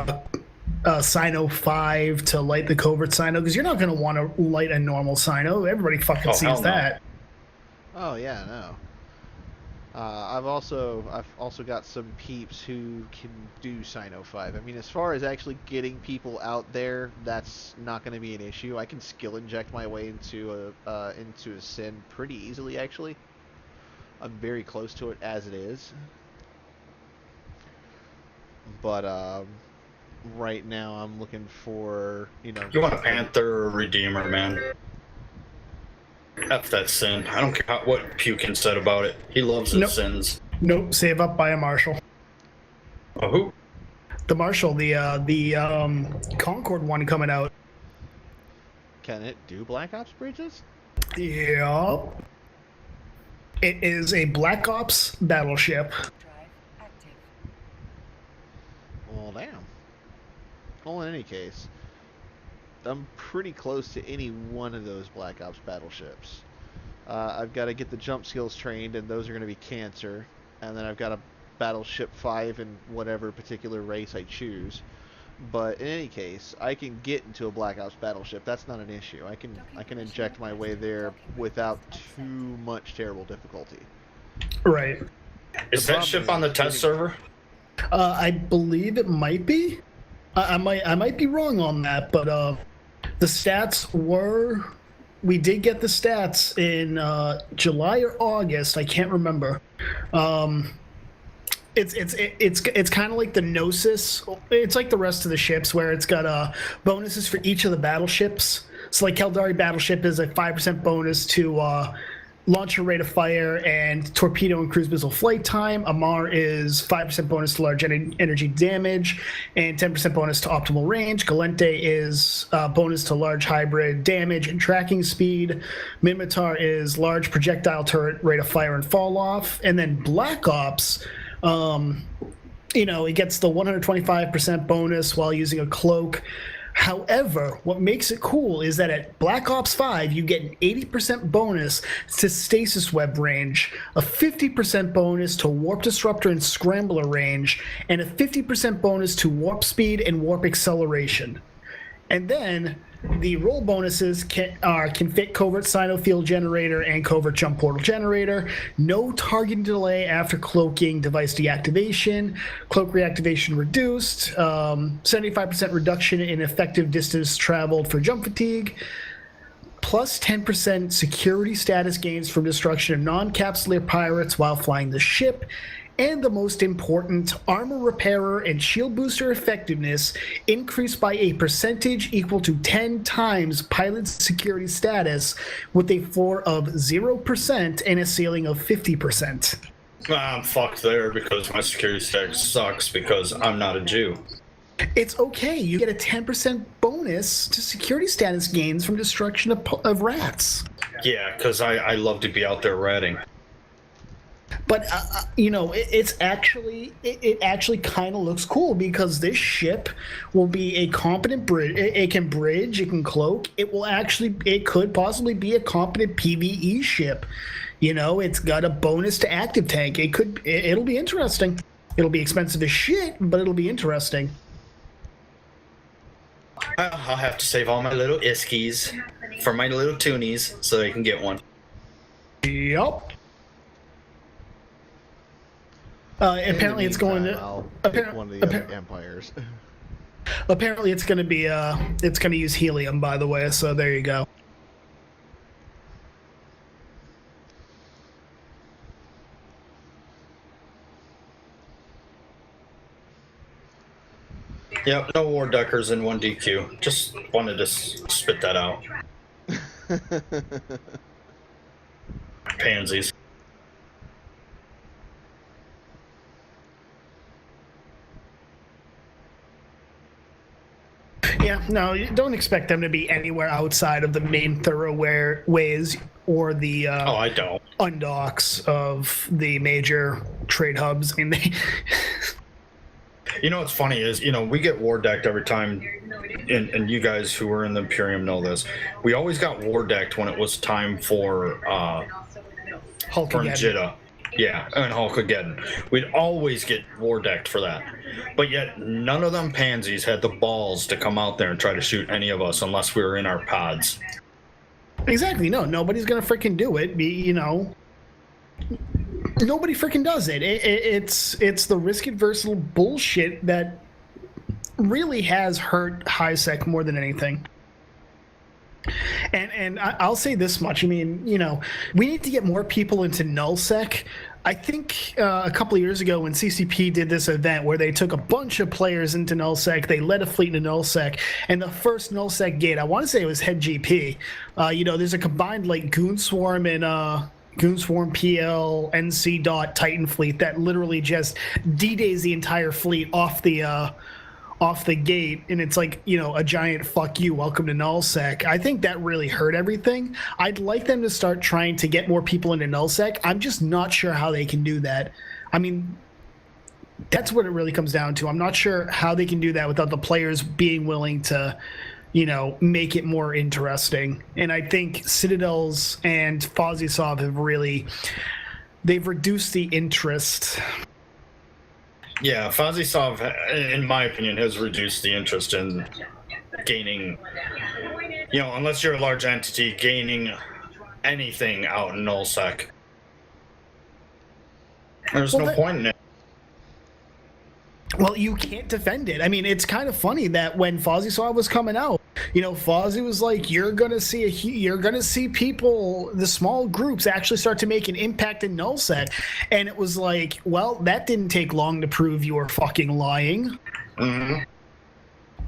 Sino 5 to light the covert Sino, because you're not going to want to light a normal Sino. Everybody fucking sees that. Oh yeah, no. I've also got some peeps who can do Sino 5. I mean, as far as actually getting people out there, that's not going to be an issue. I can skill inject my way into a sin pretty easily, actually. I'm very close to it as it is. But right now I'm looking for, You want a Panther or a Redeemer, man. F that sin. I don't care what Pukin said about it. He loves his sins. Nope, save up by a Marshal. Who? The Marshal, the Concord one coming out. Can it do Black Ops bridges? Yeah. It is a Black Ops battleship. Well, damn. Well, in any case, I'm pretty close to any one of those Black Ops battleships. I've got to get the jump skills trained, and those are going to be Cancer. And then I've got a Battleship 5 in whatever particular race I choose. But in any case, I can get into a Black Ops battleship. That's not an issue. I can inject my way there without too much terrible difficulty. Right. Is that ship on the test server? I believe it might be. I might be wrong on that, but the stats were. We did get the stats in July or August. I can't remember. It's kind of like the Gnosis. It's like the rest of the ships, where it's got bonuses for each of the battleships. So like Caldari battleship is a 5% bonus to launcher rate of fire and torpedo and cruise missile flight time. Amar is 5% bonus to large energy damage and 10% bonus to optimal range. Galente is bonus to large hybrid damage and tracking speed. Minmatar is large projectile turret rate of fire and fall off. And then Black Ops, it gets the 125% bonus while using a cloak. However, what makes it cool is that at Black Ops 5, you get an 80% bonus to stasis web range, a 50% bonus to warp disruptor and scrambler range, and a 50% bonus to warp speed and warp acceleration. And then The role bonuses can fit Covert Sino-Field Generator and Covert Jump Portal Generator. No targeting delay after cloaking device deactivation. Cloak reactivation reduced. 75% reduction in effective distance traveled for jump fatigue. Plus 10% security status gains from destruction of non-capsuleer pirates while flying the ship. And the most important, armor repairer and shield booster effectiveness increased by a percentage equal to 10 times pilot's security status with a floor of 0% and a ceiling of 50%. I'm fucked there because my security status sucks because I'm not a Jew. It's okay. You get a 10% bonus to security status gains from destruction of rats. Yeah, because I love to be out there ratting. But it actually kind of looks cool because this ship will be a competent bridge. It can bridge, it can cloak. It could possibly be a competent PvE ship. It's got a bonus to active tank. It'll be interesting. It'll be expensive as shit, but it'll be interesting. I'll have to save all my little iskies for my little toonies so they can get one. Yup. Apparently, it's going to. I'll pick one of the other empires. Apparently, it's going to be. It's going to use helium, by the way. So there you go. Yep, no war deckers in 1DQ. Just wanted to spit that out. Pansies. Yeah, no, you don't expect them to be anywhere outside of the main thoroughways or the I don't. undocks of the major trade hubs. I mean, they. What's funny is, we get war decked every time, and you guys who are in the Imperium know this. We always got war decked when it was time for Jitta. Yeah, and Hulkageddon. We'd always get war decked for that. But yet, none of them pansies had the balls to come out there and try to shoot any of us unless we were in our pods. Exactly. No, nobody's going to freaking do it. Nobody freaking does it. It's the risk-adverse bullshit that really has hurt HiSec more than anything. And I'll say this much. I mean, we need to get more people into nullsec. I think a couple of years ago when CCP did this event where they took a bunch of players into nullsec, they led a fleet into nullsec, and the first nullsec gate, I want to say it was Head GP. There's a combined Goon Swarm and Goon Swarm PL NC dot Titan fleet that literally just D-days the entire fleet off the gate, and it's a giant fuck you, welcome to nullsec. I think that really hurt everything. I'd like them to start trying to get more people into nullsec. I'm just not sure how they can do that. I mean, that's what it really comes down to. I'm not sure how they can do that without the players being willing to make it more interesting. And I think Citadels and Fozisov they've reduced the interest. Yeah, Fozisov, in my opinion, has reduced the interest in gaining, unless you're a large entity, gaining anything out in nullsec. There's no point in it. Well, you can't defend it. I mean, it's kind of funny that when Fozisov was coming out, Fozzy was like, you're gonna see people, the small groups actually start to make an impact in nullsec, and it was like, well, that didn't take long to prove you were fucking lying. Mm-hmm.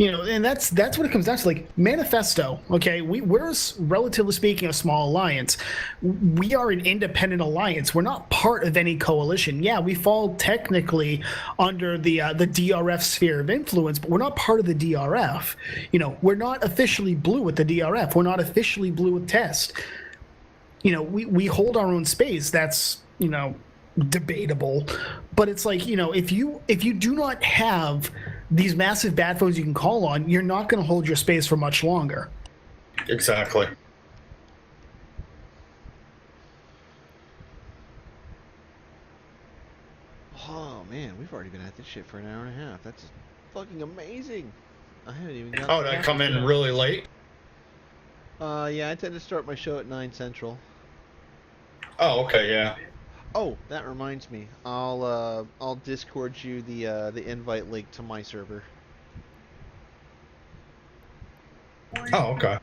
And that's what it comes down to. Manifesto, okay, we're relatively speaking a small alliance. We are an independent alliance. We're not part of any coalition. Yeah, we fall technically under the DRF sphere of influence, but we're not part of the DRF. We're not officially blue with the DRF. We're not officially blue with Test. We hold our own space. That's debatable, but it's if you do not have these massive bad foes you can call on, you're not going to hold your space for much longer. Exactly. Oh man, we've already been at this shit for an hour and a half. That's fucking amazing. I haven't even got. Oh, did I come in really late? Yeah, I tend to start my show at 9 Central. Oh, okay, yeah. Oh, that reminds me. I'll Discord you the invite link to my server. Oh, okay.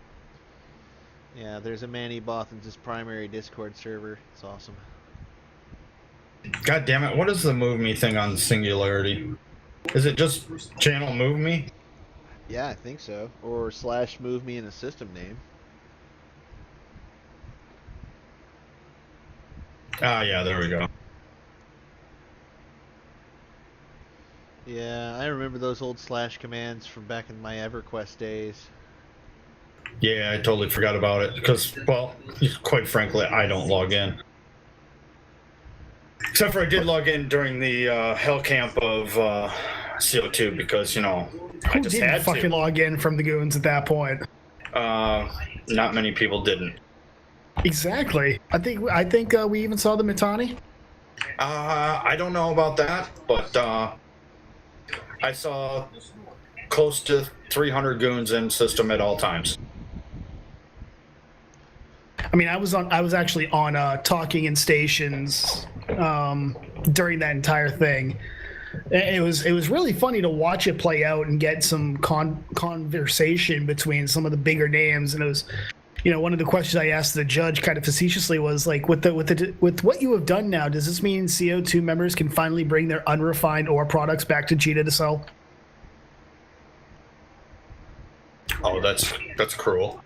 Yeah, there's a Manny Bothans' primary Discord server. It's awesome. God damn it! What is the move me thing on Singularity? Is it just channel move me? Yeah, I think so. Or slash move me in a system name. Ah, yeah, there we go. Yeah, I remember those old slash commands from back in my EverQuest days. Yeah, I totally forgot about it because, well, quite frankly, I don't log in. Except for I did log in during the hell camp of CO2 because, you know, I Who just didn't had fucking to. log in from the goons at that point? Not many people didn't. Exactly. I think we even saw the Mitani. I don't know about that, but I saw close to 300 goons in system at all times. I mean, I was actually on talking in stations during that entire thing. It was really funny to watch it play out and get some conversation between some of the bigger names. And it was, you know, one of the questions I asked the judge kind of facetiously was like, with what you have done now, does this mean CO2 members can finally bring their unrefined ore products back to Cheetah to sell? Oh, that's cruel.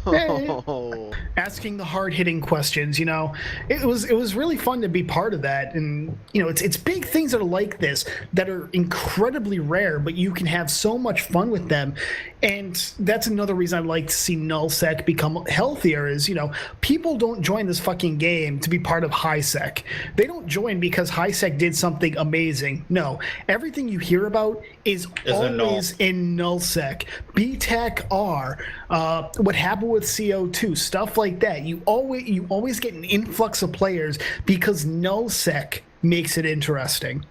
Oh. Asking the hard-hitting questions, you know, it was really fun to be part of that. And you know, it's big things that are like this that are incredibly rare, but you can have so much fun with them. And that's another reason I'd like to see nullsec become healthier is, you know, people don't join this fucking game to be part of highsec. They don't join because highsec did something amazing. No, everything you hear about is always in nullsec. BTAC R, what happened with CO2, stuff like that. You always get an influx of players because nullsec makes it interesting.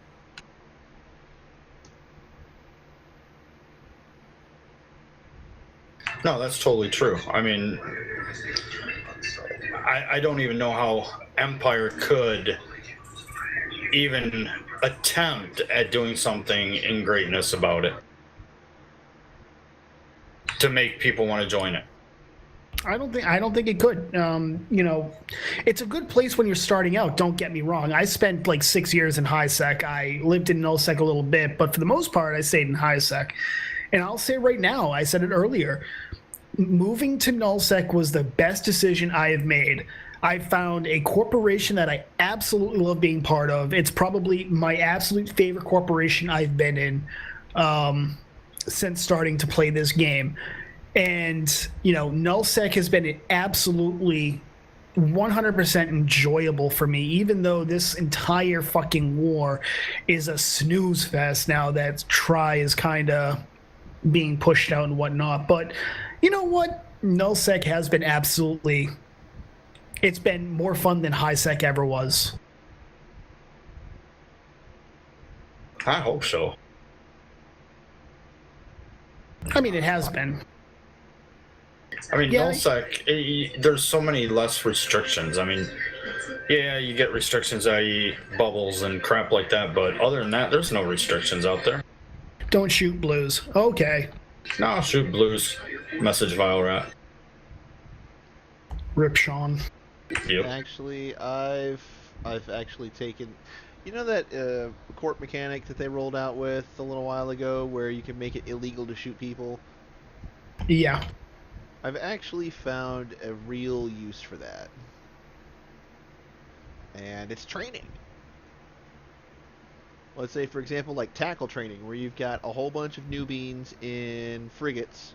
No, that's totally true. I mean, I don't even know how Empire could even attempt at doing something in greatness about it to make people want to join it. I don't think it could. You know, it's a good place when you're starting out. Don't get me wrong. I spent like 6 years in highsec. I lived in nullsec a little bit, but for the most part, I stayed in highsec. And I'll say right now, I said it earlier, moving to nullsec was the best decision I have made. I found a corporation that I absolutely love being part of. It's probably my absolute favorite corporation I've been in since starting to play this game. And, you know, nullsec has been absolutely 100% enjoyable for me, even though this entire fucking war is a snooze fest now that Try is kind of being pushed out and whatnot. But you know what? Nullsec has been absolutely... It's been more fun than highsec ever was. I hope so. I mean, it has been. I mean, Yeah. nullsec, there's so many less restrictions. I mean, yeah, you get restrictions, i.e. bubbles and crap like that, but other than that, there's no restrictions out there. Don't shoot blues. Okay. No, shoot blues. Message vile rat. Rip Sean. Yep. Actually, I've actually taken, you know that court mechanic that they rolled out with a little while ago, where you can make it illegal to shoot people. Yeah. I've actually found a real use for that, and it's training. Let's say, for example, like tackle training, where you've got a whole bunch of newbies in frigates,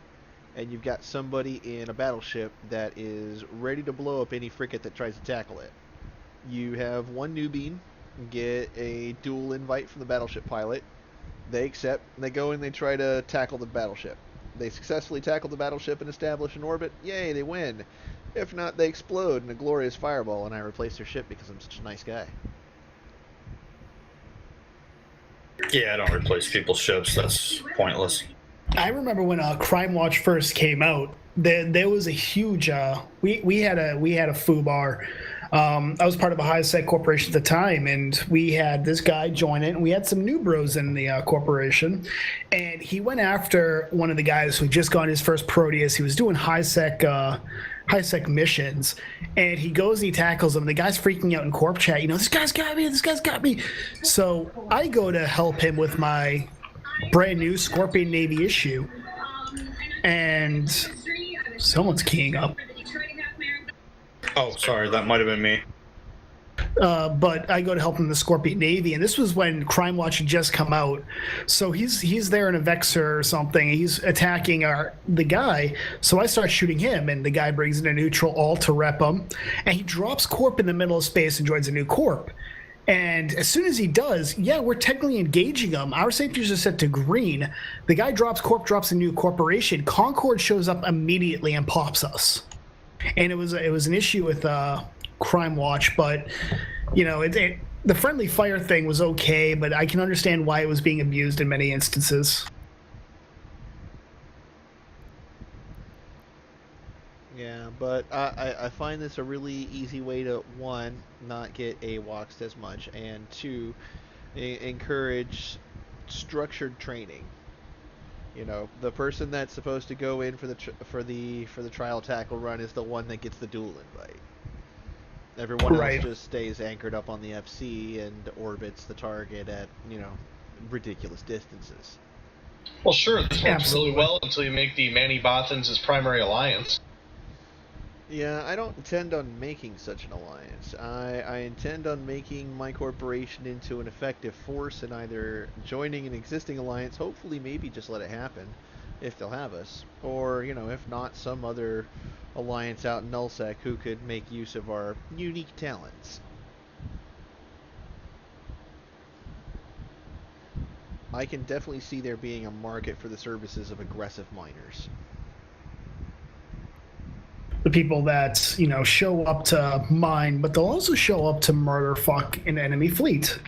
and you've got somebody in a battleship that is ready to blow up any frigate that tries to tackle it. You have one newbie get a dual invite from the battleship pilot. They accept, and they go and they try to tackle the battleship. They successfully tackle the battleship and establish an orbit. Yay, they win. If not, they explode in a glorious fireball, and I replace their ship because I'm such a nice guy. Yeah, I don't replace people's ships. That's pointless. I remember when Crime Watch first came out, there was a huge we had a FUBAR. I was part of a high sec corporation at the time, and we had this guy join it, and we had some new bros in the corporation, and he went after one of the guys who had just gotten his first Proteus. He was doing high sec missions, and he goes and he tackles him. And the guy's freaking out in corp chat. This guy's got me. This guy's got me. So I go to help him with my brand new Scorpion Navy issue, and someone's keying up. Oh, sorry, that might have been me. But I go to help him in the Scorpion Navy, and this was when Crime Watch had just come out. So he's there in a Vexor or something. He's attacking the guy. So I start shooting him, and the guy brings in a neutral all to rep him, and he drops Corp in the middle of space and joins a new Corp. And as soon as he does, we're technically engaging him. Our safeties are set to green. The guy drops Corp, drops a new corporation. Concord shows up immediately and pops us. And it was an issue with Crime Watch, but the friendly fire thing was okay, but I can understand why it was being abused in many instances. Yeah, but I find this a really easy way to, one, not get AWOXed as much, and two, encourage structured training. The person that's supposed to go in for the trial tackle run is the one that gets the dual invite. Everyone else just stays anchored up on the FC and orbits the target at ridiculous distances. Well, sure, this works really well until you make the Manny Bothans his primary alliance. Yeah, I don't intend on making such an alliance. I intend on making my corporation into an effective force and either joining an existing alliance, hopefully maybe just let it happen, if they'll have us, or, if not, some other alliance out in Nullsec who could make use of our unique talents. I can definitely see there being a market for the services of aggressive miners. The people that show up to mine, but they'll also show up to murder fuck an enemy fleet.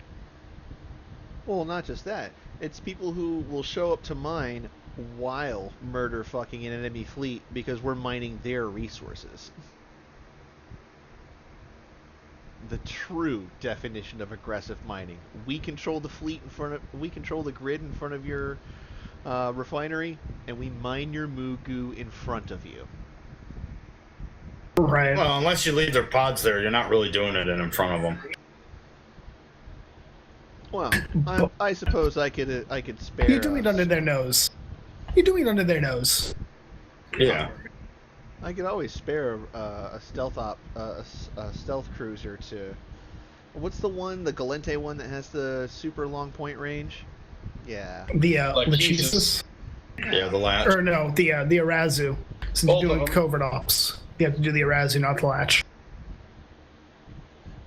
Well, not just that. It's people who will show up to mine while murder fucking an enemy fleet because we're mining their resources. The true definition of aggressive mining. We control the fleet we control the grid in front of your refinery, and we mine your Mugu in front of you. Right. Well, unless you leave their pods there, you're not really doing it in front of them. Well, I suppose I could spare. You're doing it under their nose. You're doing it under their nose. Yeah. I could always spare a stealth cruiser to. What's the Galente one that has the super long point range? Yeah. The Jesus. Yeah, the latch. Or no, the Arazu. Since you're doing covert ops, you have to do the Arazu, not the latch.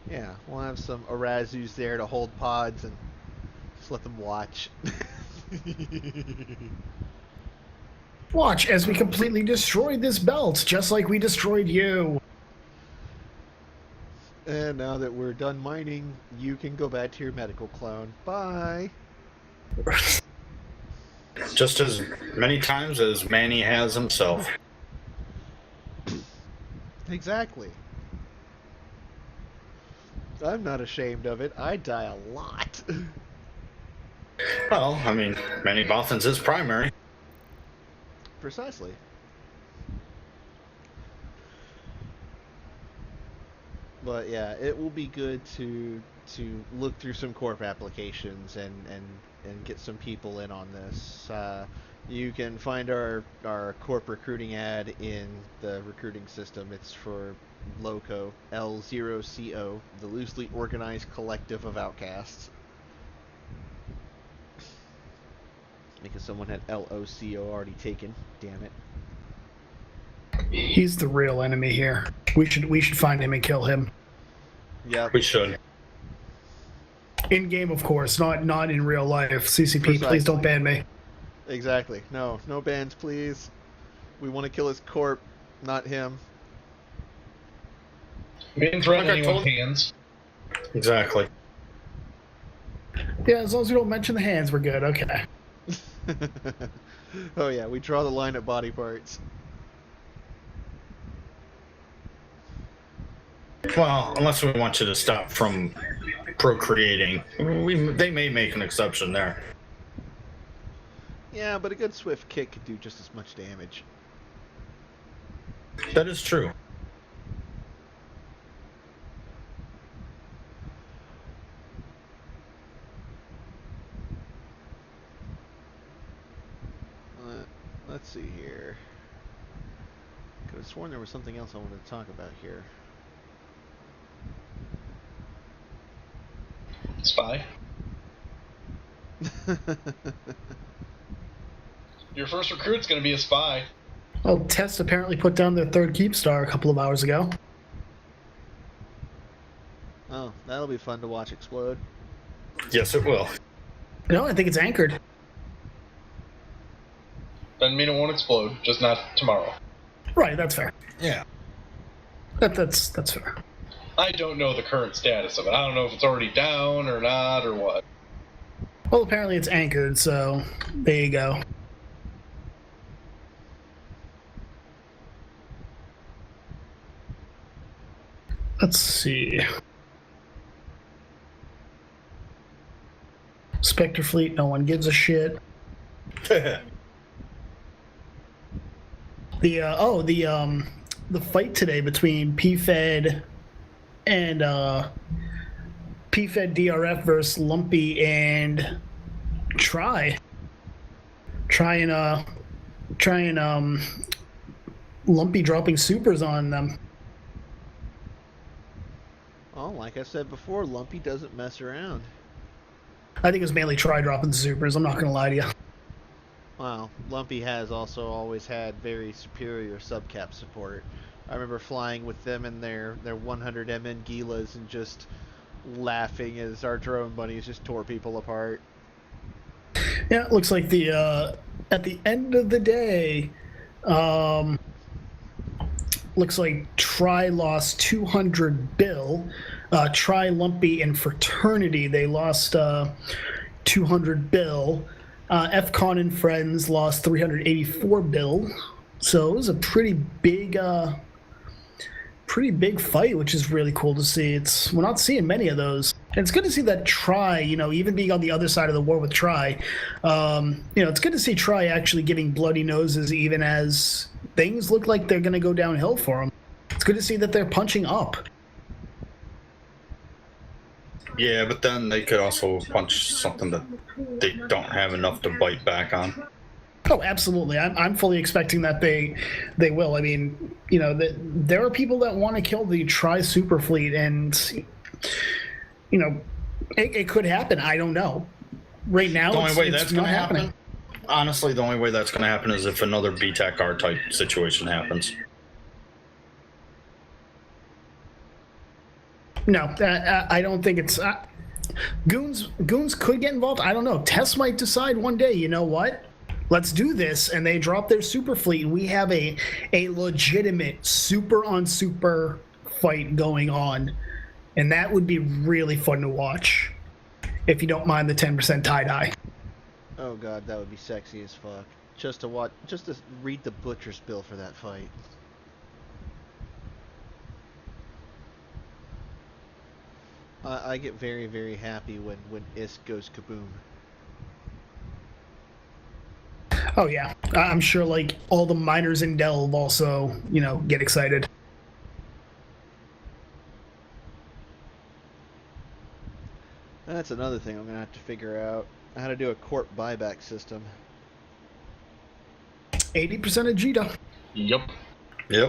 Yeah, we'll have some Arazus there to hold pods and just let them watch. Watch as we completely destroy this belt, just like we destroyed you. And now that we're done mining, you can go back to your medical clone. Bye. Just as many times as Manny has himself. Exactly. I'm not ashamed of it. I die a lot. Well, I mean, Manny Bothans is primary. Precisely. But yeah, it will be good to look through some corp applications and get some people in on this. You can find our corp recruiting ad in the recruiting system. It's for LOCO, L0CO, the loosely organized collective of outcasts. Because someone had LOCO already taken. Damn it. He's the real enemy here. We should find him and kill him. Yeah. We should. In game, of course, not in real life. CCP, Precisely. please don't ban me. Exactly. No bans, please. We want to kill his corp, not him. We didn't threaten anyone's hands. Exactly. Yeah, as long as we don't mention the hands, we're good. Okay. Oh yeah, we draw the line at body parts. Well, unless we want you to stop from procreating, they may make an exception there. Yeah, but a good swift kick could do just as much damage. That is true. Let's see here. Could have sworn there was something else I wanted to talk about here. Spy. Your first recruit's going to be a spy. Well, Test apparently put down their third keep star a couple of hours ago. Oh, that'll be fun to watch explode. Yes, it will. No, I think it's anchored. Doesn't mean it won't explode, just not tomorrow. Right, that's fair. Yeah. That's fair. I don't know the current status of it. I don't know if it's already down or not or what. Well, apparently it's anchored, so there you go. Let's see. Spectre Fleet, no one gives a shit. The fight today between PFED and PFED DRF versus Lumpy and Try and Lumpy dropping supers on them. Oh, like I said before, Lumpy doesn't mess around. I think it was mainly Try dropping supers, I'm not gonna lie to you. Wow, Lumpy has also always had very superior subcap support. I remember flying with them in their 100 MN Gilas and just laughing as our drone bunnies just tore people apart. Yeah, it looks like the at the end of the day, looks like Try lost 200 bill. Try, Lumpy, and Fraternity, they lost 200 bill. FCon and Friends lost 384 bill. So it was a pretty big fight, which is really cool to see. We're not seeing many of those. And it's good to see that Try, even being on the other side of the war with Try, it's good to see Try actually getting bloody noses even as things look like they're going to go downhill for them. It's good to see that they're punching up. Yeah, but then they could also punch something that they don't have enough to bite back on. Oh, absolutely. I'm fully expecting that they will. I mean, there are people that want to kill the Try Super Fleet, and it could happen. I don't know. Right now, The only way that's it's going not to happening. happen, honestly, the only way that's going to happen is if another BTAC-R type situation happens. No, I don't think it's. Goons could get involved. I don't know. Tess might decide one day, you know what? Let's do this, and they drop their super fleet, and we have a legitimate super on super fight going on, and that would be really fun to watch. If you don't mind the 10% tie dye. Oh god, that would be sexy as fuck. Just to read the butcher's bill for that fight. I get very, very happy when ISK goes kaboom. Oh yeah, I'm sure like all the miners in Delve also, get excited. That's another thing I'm gonna have to figure out how to do a corp buyback system. 80% of Jita. Yep.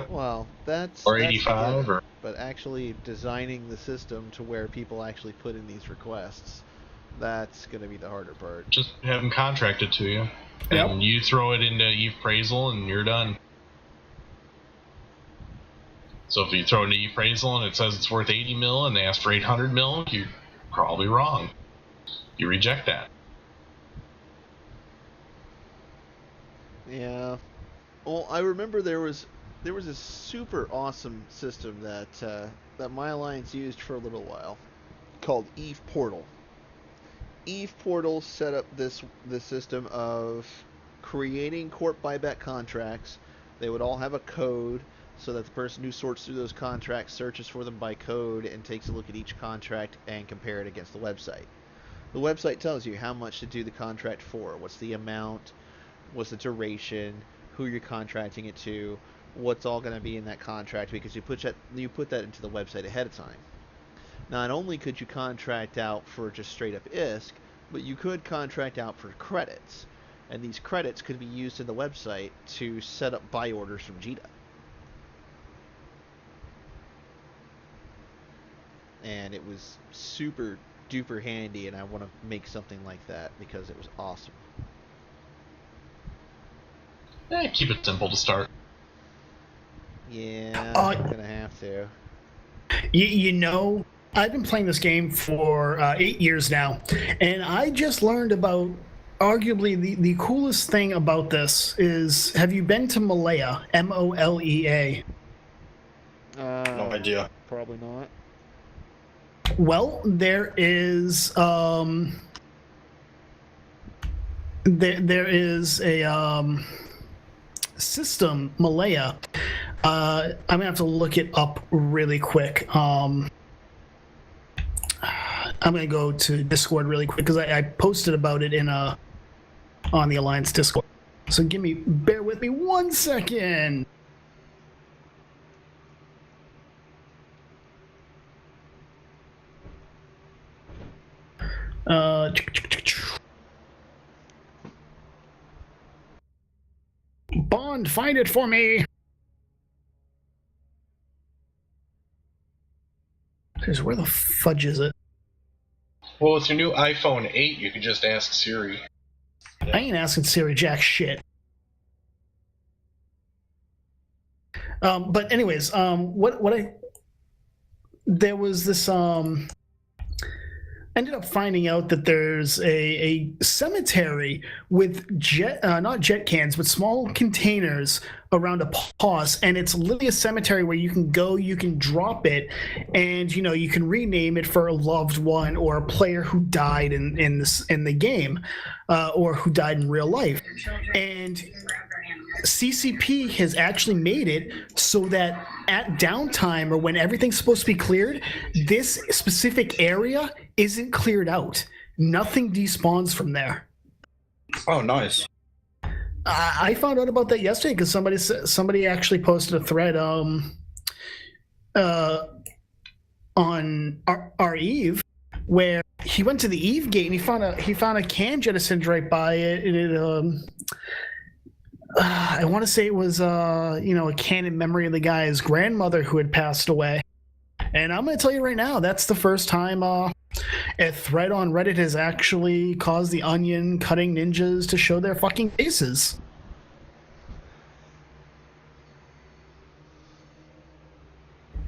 Well, that's Or that's 85 good, or... but actually designing the system to where people actually put in these requests, that's gonna be the harder part. Just have them contracted to you. Yep. And you throw it into e-appraisal and you're done. So if you throw it into e-appraisal and it says it's worth 80 mil and they ask for 800 mil, you're probably wrong. You reject that. Yeah. Well, I remember there was a super awesome system that my alliance used for a little while, called Eve Portal. Eve Portal set up this system of creating corp buyback contracts. They would all have a code, so that the person who sorts through those contracts searches for them by code and takes a look at each contract and compare it against the website. The website tells you how much to do the contract for, what's the amount, what's the duration, who you're contracting it to, what's all going to be in that contract, because you put that into the website ahead of time. Not only could you contract out for just straight up ISK, but you could contract out for credits, and these credits could be used in the website to set up buy orders from JITA. And it was super duper handy, and I want to make something like that because it was awesome. Keep it simple to start. Yeah, I'm gonna have to. You know, I've been playing this game for 8 years now, and I just learned about arguably the coolest thing about this is, have you been to Malea? MOLEA. No idea. Probably not. Well, there is there is a system, Malea. I'm gonna have to look it up really quick. I'm gonna go to Discord really quick because I posted about it on the Alliance Discord. So bear with me 1 second. Bond, find it for me. Where the fudge is it? Well, with your new iPhone 8, you could just ask Siri. I ain't asking Siri jack shit. But anyways, there was this ended up finding out that there's a cemetery with not jet cans, but small containers around a pause, and it's literally a cemetery where you can go, you can drop it, and you can rename it for a loved one or a player who died in the game, or who died in real life. And CCP has actually made it so that at downtime or when everything's supposed to be cleared, this specific area isn't cleared out. Nothing despawns from there. Oh, nice. I found out about that yesterday because somebody actually posted a thread on our Eve where he went to the Eve gate and he found a can jettisoned right by it, and it I want to say it was a can in memory of the guy's grandmother who had passed away. And I'm going to tell you right now, that's the first time a thread on Reddit has actually caused the onion cutting ninjas to show their fucking faces.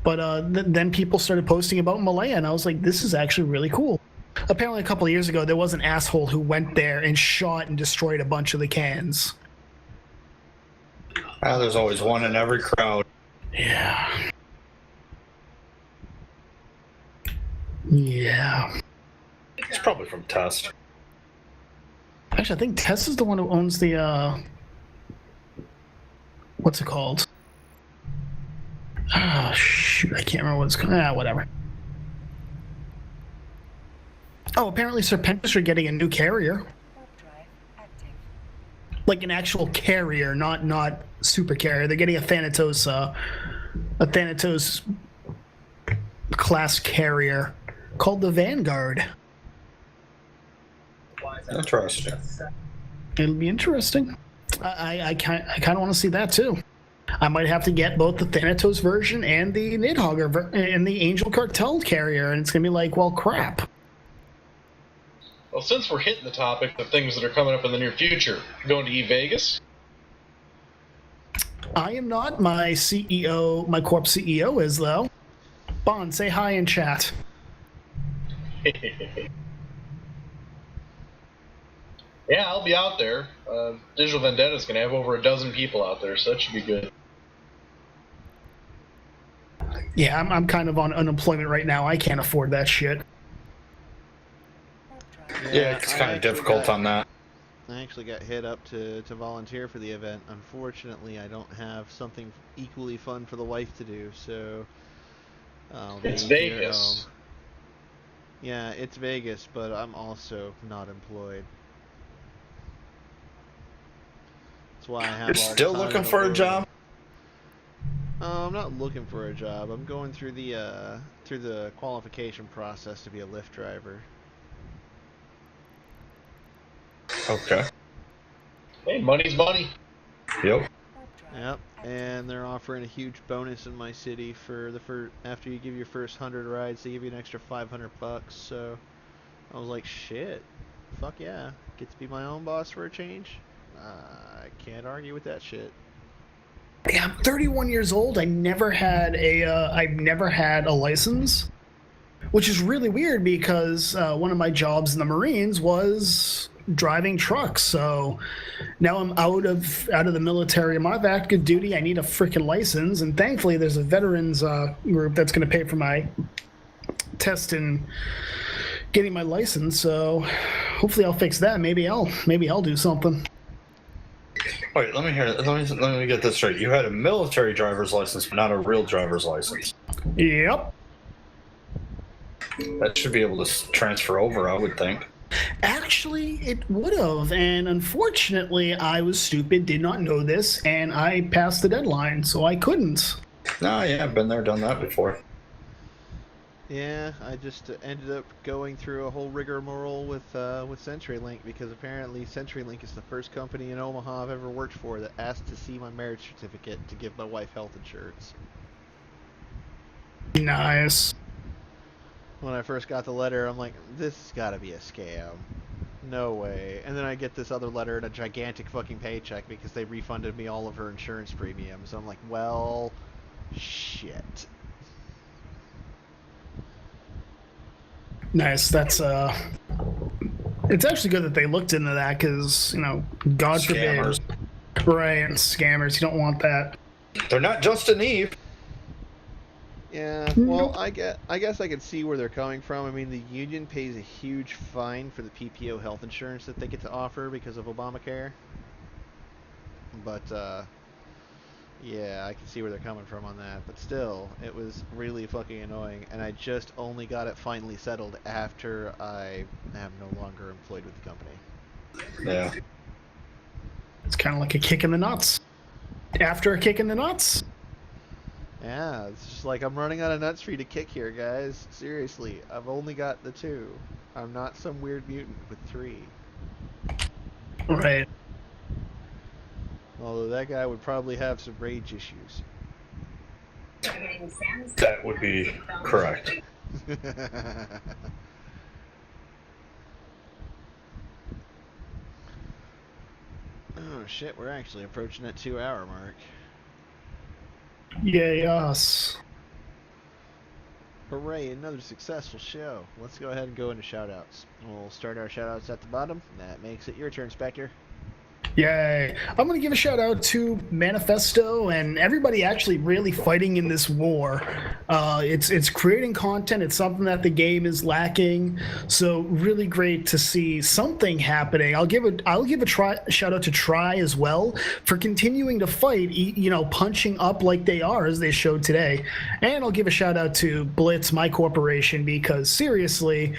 But then people started posting about Malaya, and I was like, this is actually really cool. Apparently a couple of years ago, there was an asshole who went there and shot and destroyed a bunch of the cans. There's always one in every crowd. Yeah. Yeah. It's probably from Test. Actually, I think Tess is the one who owns the, what's it called? Oh, shoot, I can't remember what it's called. Whatever. Oh, apparently Serpentis are getting a new carrier. Like an actual carrier, not super carrier. They're getting a Thanatos class carrier called the Vanguard. Interesting. It'll be interesting. I kind of want to see that too. I might have to get both the Thanatos version and the Nidhogger and the Angel Cartel carrier, and it's gonna be like, well, crap. Well, since we're hitting the topic of things that are coming up in the near future, going to Vegas? I am not. My CEO, my corp CEO is, though. Bond, say hi in chat. Yeah, I'll be out there. Digital Vendetta's going to have over a dozen people out there, so that should be good. Yeah, I'm kind of on unemployment right now. I can't afford that shit. Yeah, it's kind of difficult on that. I actually got hit up to volunteer for the event. Unfortunately, I don't have something equally fun for the wife to do, so I'll be It's here at home. Vegas. Yeah, it's Vegas, but I'm also not employed. That's why I You're have all the still time looking in the for a world. job? I'm not looking for a job. I'm going through the qualification process to be a Lyft driver. Okay. Hey, money's money. Yep. Yep, and they're offering a huge bonus in my city for after you give your first 100 rides, they give you an extra $500. So I was like, shit, fuck yeah, get to be my own boss for a change. I can't argue with that shit. Yeah, I'm 31 years old. I've never had a license, which is really weird because one of my jobs in the Marines was driving trucks. So now I'm out of the military. I'm on active duty. I need a freaking license, and thankfully there's a veterans group that's going to pay for my test and getting my license. So hopefully I'll fix that. Maybe I'll do something. Wait, let me get this straight. You had a military driver's license, but not a real driver's license. Yep. That should be able to transfer over, I would think. Actually, it would have, and unfortunately, I was stupid, did not know this, and I passed the deadline, so I couldn't. No, yeah, I've been there, done that before. Yeah, I just ended up going through a whole rigmarole with CenturyLink because apparently CenturyLink is the first company in Omaha I've ever worked for that asked to see my marriage certificate to give my wife health insurance. Nice. When I first got the letter, I'm like, this has got to be a scam. No way. And then I get this other letter and a gigantic fucking paycheck because they refunded me all of her insurance premiums. I'm like, well, shit. Nice. That's it's actually good that they looked into that because God Scammers. forbid, right? Scammers. You don't want that. They're not just an Eve. Yeah, well, I guess I can see where they're coming from. I mean, the union pays a huge fine for the PPO health insurance that they get to offer because of Obamacare. But, yeah, I can see where they're coming from on that. But still, it was really fucking annoying. And I just only got it finally settled after I am no longer employed with the company. Yeah. It's kind of like a kick in the nuts. After a kick in the nuts. Yeah, it's just like I'm running out of nuts for you to kick here, guys. Seriously, I've only got the 2. I'm not some weird mutant with 3. Right. Although that guy would probably have some rage issues. That would be correct. Oh shit, we're actually approaching that 2-hour mark. Yay us. Hooray, another successful show. Let's go ahead and go into shoutouts. We'll start our shoutouts at the bottom. That makes it your turn, Spectre. Yay. I'm going to give a shout out to Manifesto and everybody actually really fighting in this war. It's creating content. It's something that the game is lacking. So really great to see something happening. I'll give a shout out to Try as well for continuing to fight, punching up like they are as they showed today. And I'll give a shout out to Blitz, my corporation, because seriously,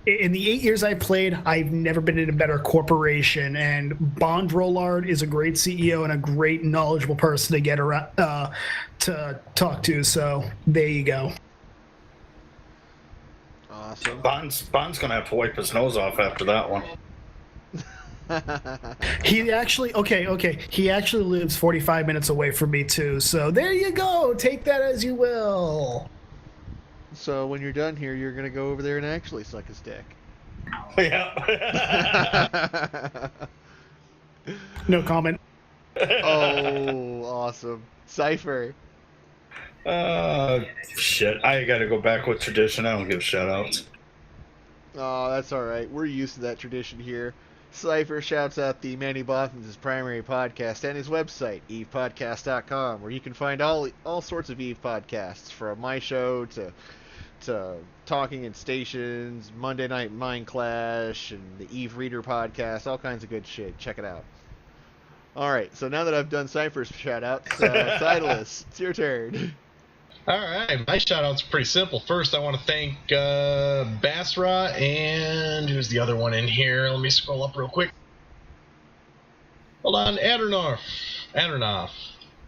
in the 8 years I've played, I've never been in a better corporation. And Bond Rollard is a great CEO and a great knowledgeable person to get around to talk to. So there you go. Awesome. Bond's gonna have to wipe his nose off after that one. He actually He actually lives 45 minutes away from me too. So there you go. Take that as you will. So when you're done here, you're gonna go over there and actually suck his dick. Yeah. No comment. Oh, awesome. Cypher. Shit. I gotta go back with tradition. I don't give shout outs. Oh, that's alright. We're used to that tradition here. Cypher shouts out the Manny Bothans' primary podcast and his website, evepodcast.com, where you can find all sorts of Eve podcasts, from my show to Talking in Stations, Monday Night Mind Clash, and the Eve Reader podcast, all kinds of good shit. Check it out. All right, so now that I've done Cypher's shout-outs, Titleist, it's your turn. All right, my shout-out's pretty simple. First, I want to thank Basra and who's the other one in here? Let me scroll up real quick. Hold on, Adernoff,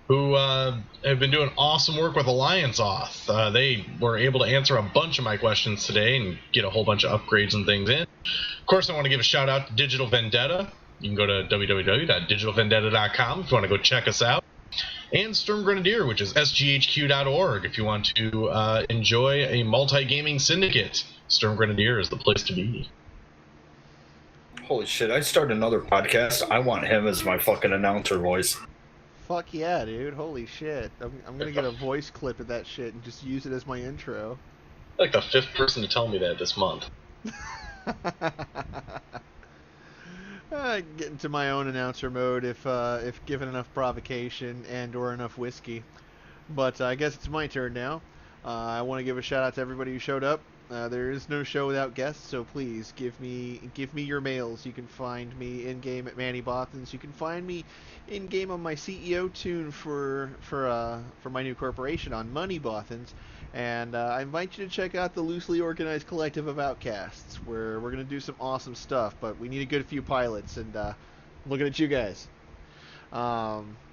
who have been doing awesome work with Alliance Auth. They were able to answer a bunch of my questions today and get a whole bunch of upgrades and things in. Of course, I want to give a shout-out to Digital Vendetta. You can go to www.digitalvendetta.com if you want to go check us out. And Sturm Grenadier, which is sghq.org, if you want to enjoy a multi-gaming syndicate. Sturm Grenadier is the place to be. Holy shit, I start another podcast. I want him as my fucking announcer voice. Fuck yeah, dude. Holy shit. I'm going to get a voice clip of that shit and just use it as my intro. Like the 5th person to tell me that this month. Get into my own announcer mode if given enough provocation and or enough whiskey. But I guess it's my turn now. I want to give a shout out to everybody who showed up. There is no show without guests, so please give me your mails. You can find me in game at Manny Bothans. You can find me in game on my CEO tune for my new corporation on Manny Bothans. And I invite you to check out the loosely organized collective of outcasts, where we're going to do some awesome stuff, but we need a good few pilots, and looking at you guys.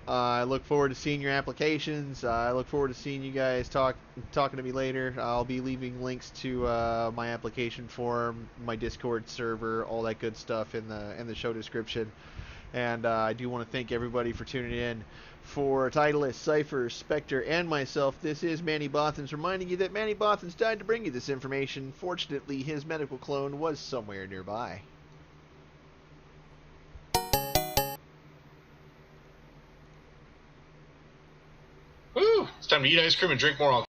I look forward to seeing your applications. I look forward to seeing you guys talking to me later. I'll be leaving links to my application form, my Discord server, all that good stuff in the show description. And I do want to thank everybody for tuning in. For Titleist, Cypher, Spectre, and myself, this is Manny Bothans reminding you that Manny Bothans died to bring you this information. Fortunately, his medical clone was somewhere nearby. Woo! It's time to eat ice cream and drink more alcohol.